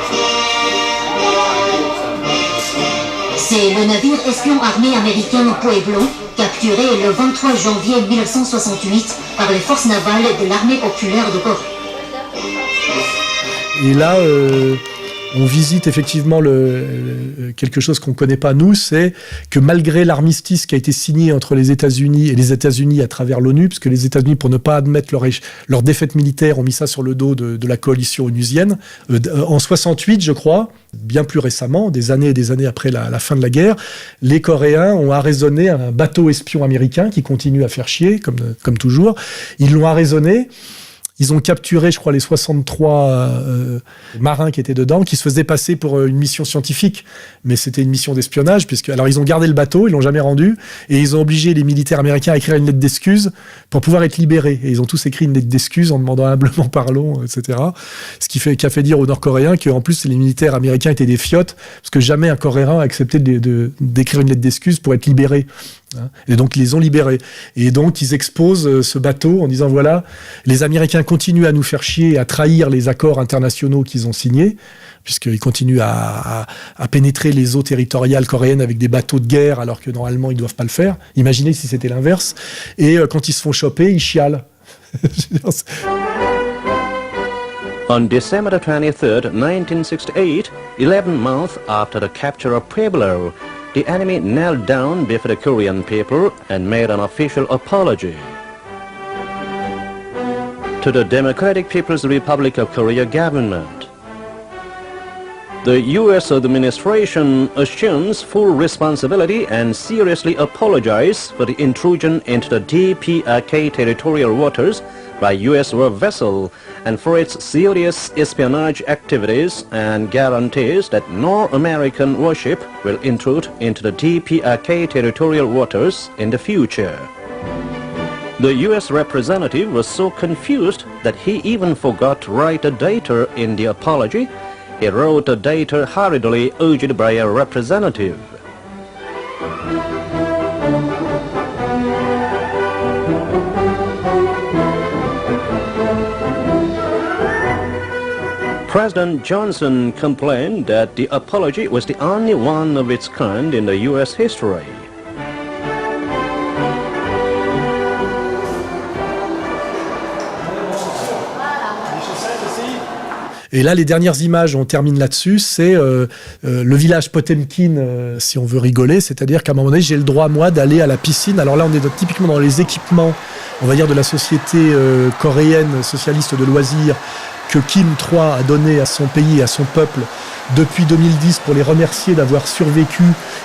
C'est le navire espion armé américain Pueblo, capturé le 23 janvier 1968 par les forces navales de l'armée populaire de Corée. Et là, on visite effectivement quelque chose qu'on ne connaît pas nous, c'est que malgré l'armistice qui a été signé entre les États-Unis et les États-Unis à travers l'ONU, parce que les États-Unis, pour ne pas admettre leur défaite militaire, ont mis ça sur le dos de la coalition onusienne, en 68, je crois, bien plus récemment, des années et des années après la fin de la guerre, les Coréens ont arraisonné un bateau espion américain qui continue à faire chier, comme toujours. Ils l'ont arraisonné. Ils ont capturé, je crois, les 63 marins qui étaient dedans, qui se faisaient passer pour une mission scientifique, mais c'était une mission d'espionnage, alors ils ont gardé le bateau, ils l'ont jamais rendu, et ils ont obligé les militaires américains à écrire une lettre d'excuse pour pouvoir être libérés. Et ils ont tous écrit une lettre d'excuse en demandant humblement pardon, etc. Ce qui a fait dire aux Nord-Coréens qu'en plus les militaires américains étaient des fiottes, parce que jamais un Coréen a accepté d'écrire une lettre d'excuse pour être libéré. Et donc ils les ont libérés. Et donc ils exposent ce bateau en disant voilà, les Américains continuent à nous faire chier, à trahir les accords internationaux qu'ils ont signés, puisqu'ils continuent à pénétrer les eaux territoriales coréennes avec des bateaux de guerre, alors que normalement ils ne doivent pas le faire. Imaginez si c'était l'inverse. Et quand ils se font choper, ils chialent. On December 23, 1968, 11 months after the capture of Pueblo, the enemy knelt down before the Korean people and made an official apology. To the Democratic People's Republic of Korea government, the U.S. administration assumes full responsibility and seriously apologizes for the intrusion into the DPRK territorial waters by U.S. war vessel and for its serious espionage activities, and guarantees that no American warship will intrude into the DPRK territorial waters in the future. The U.S. representative was so confused that he even forgot to write a dater in the apology. He wrote a dater hurriedly urged by a representative. President Johnson complained that the apology was the only one of its kind in the U.S. history. Et là, les dernières images, on termine là-dessus, c'est le village Potemkin, si on veut rigoler, c'est-à-dire qu'à un moment donné, j'ai le droit, moi, d'aller à la piscine. Alors là, on est typiquement dans les équipements, on va dire, de la société coréenne socialiste de loisirs que Kim III a donné à son pays et à son peuple depuis 2010 pour les remercier d'avoir survécu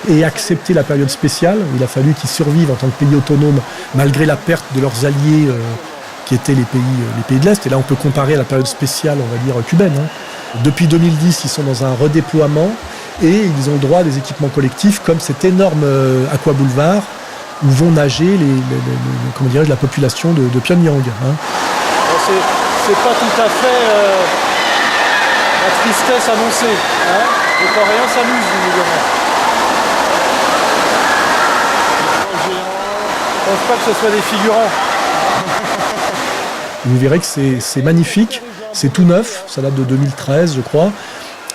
et accepté la période spéciale. Il a fallu qu'ils survivent en tant que pays autonome malgré la perte de leurs alliés qui étaient les pays de l'Est. Et là, on peut comparer à la période spéciale, on va dire, cubaine. Depuis 2010, ils sont dans un redéploiement et ils ont le droit à des équipements collectifs comme cet énorme aqua boulevard où vont nager la population de Pyongyang. C'est pas tout à fait la tristesse annoncée. Les Coréens s'amusent, visiblement. Je pense pas que ce soit des figurants. Vous verrez que c'est magnifique, c'est tout neuf, ça date de 2013 je crois,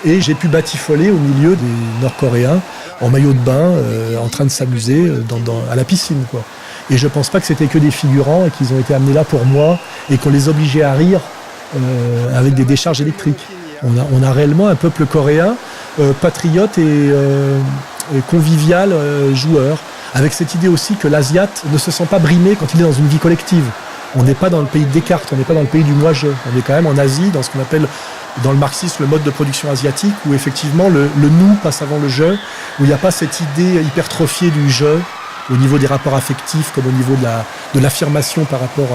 et j'ai pu batifoler au milieu des Nord-Coréens en maillot de bain, en train de s'amuser à la piscine, quoi. Et je pense pas que c'était que des figurants et qu'ils ont été amenés là pour moi et qu'on les obligeait à rire avec des décharges électriques. On a réellement un peuple coréen patriote et convivial, joueur, avec cette idée aussi que l'Asiate ne se sent pas brimé quand il est dans une vie collective. On n'est pas dans le pays de Descartes, on n'est pas dans le pays du moi-je. On est quand même en Asie, dans ce qu'on appelle dans le marxisme le mode de production asiatique, où effectivement le nous passe avant le je, où il n'y a pas cette idée hypertrophiée du je, au niveau des rapports affectifs comme au niveau de l'affirmation par rapport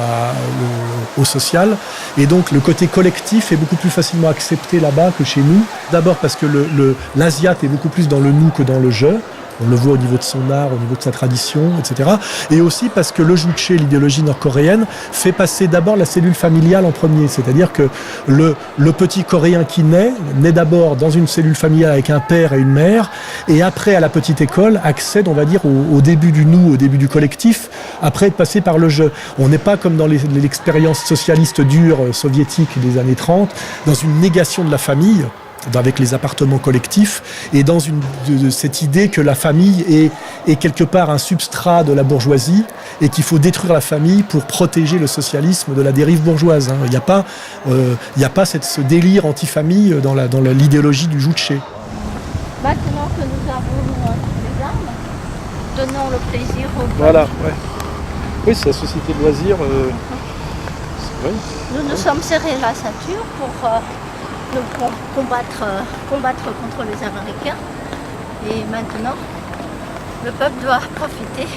au social. Et donc le côté collectif est beaucoup plus facilement accepté là-bas que chez nous. D'abord parce que l'Asiate est beaucoup plus dans le nous que dans le je. On le voit au niveau de son art, au niveau de sa tradition, etc. Et aussi parce que le Juche, l'idéologie nord-coréenne, fait passer d'abord la cellule familiale en premier. C'est-à-dire que le petit Coréen qui naît d'abord dans une cellule familiale avec un père et une mère, et après, à la petite école, accède, on va dire, au début du nous, au début du collectif, après être passé par le je. On n'est pas comme dans l'expérience socialiste dure soviétique des années 30, dans une négation de la famille, avec les appartements collectifs, et dans cette idée que la famille est quelque part un substrat de la bourgeoisie et qu'il faut détruire la famille pour protéger le socialisme de la dérive bourgeoise. Il n'y a pas, ce délire anti-famille dans l'idéologie du Juche. Maintenant que nous avons les armes, donnons le plaisir aux Voilà, ouais. Oui, c'est la société de loisirs. Oui. Nous nous sommes serrés la ceinture pour combattre contre les Américains. Et maintenant, le peuple doit profiter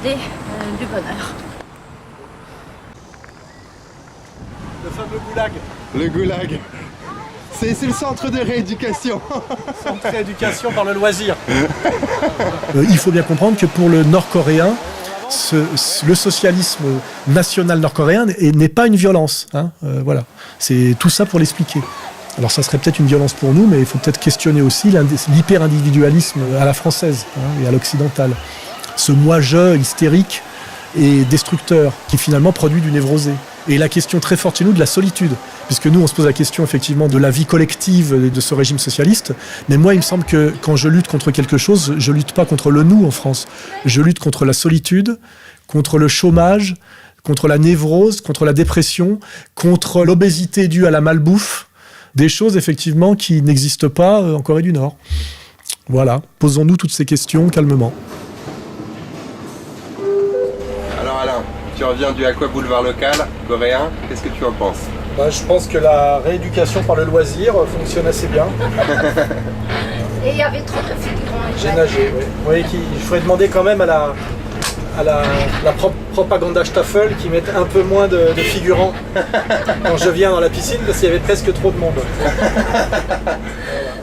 du bonheur. Le fameux goulag. Le goulag. C'est le centre de rééducation. Centre de rééducation par le loisir. Il faut bien comprendre que pour le nord-coréen, le socialisme national nord-coréen n'est pas une violence. Voilà. C'est tout ça pour l'expliquer. Alors ça serait peut-être une violence pour nous, mais il faut peut-être questionner aussi l'hyper-individualisme à la française et à l'occidentale. Ce moi-je hystérique et destructeur qui finalement produit du névrosé. Et la question très forte chez nous de la solitude, puisque nous on se pose la question effectivement de la vie collective de ce régime socialiste, mais moi il me semble que quand je lutte contre quelque chose, je lutte pas contre le nous en France, je lutte contre la solitude, contre le chômage, contre la névrose, contre la dépression, contre l'obésité due à la malbouffe, des choses effectivement qui n'existent pas en Corée du Nord. Voilà, posons-nous toutes ces questions calmement. Alors Alain, tu reviens du Aqua Boulevard local, coréen, qu'est-ce que tu en penses? Je pense que la rééducation par le loisir fonctionne assez bien. Et il y avait trop de figurants. J'ai nagé, oui. Oui, il faudrait demander quand même à la propaganda Staffel qui mette un peu moins de figurants quand je viens dans la piscine parce qu'il y avait presque trop de monde. Voilà.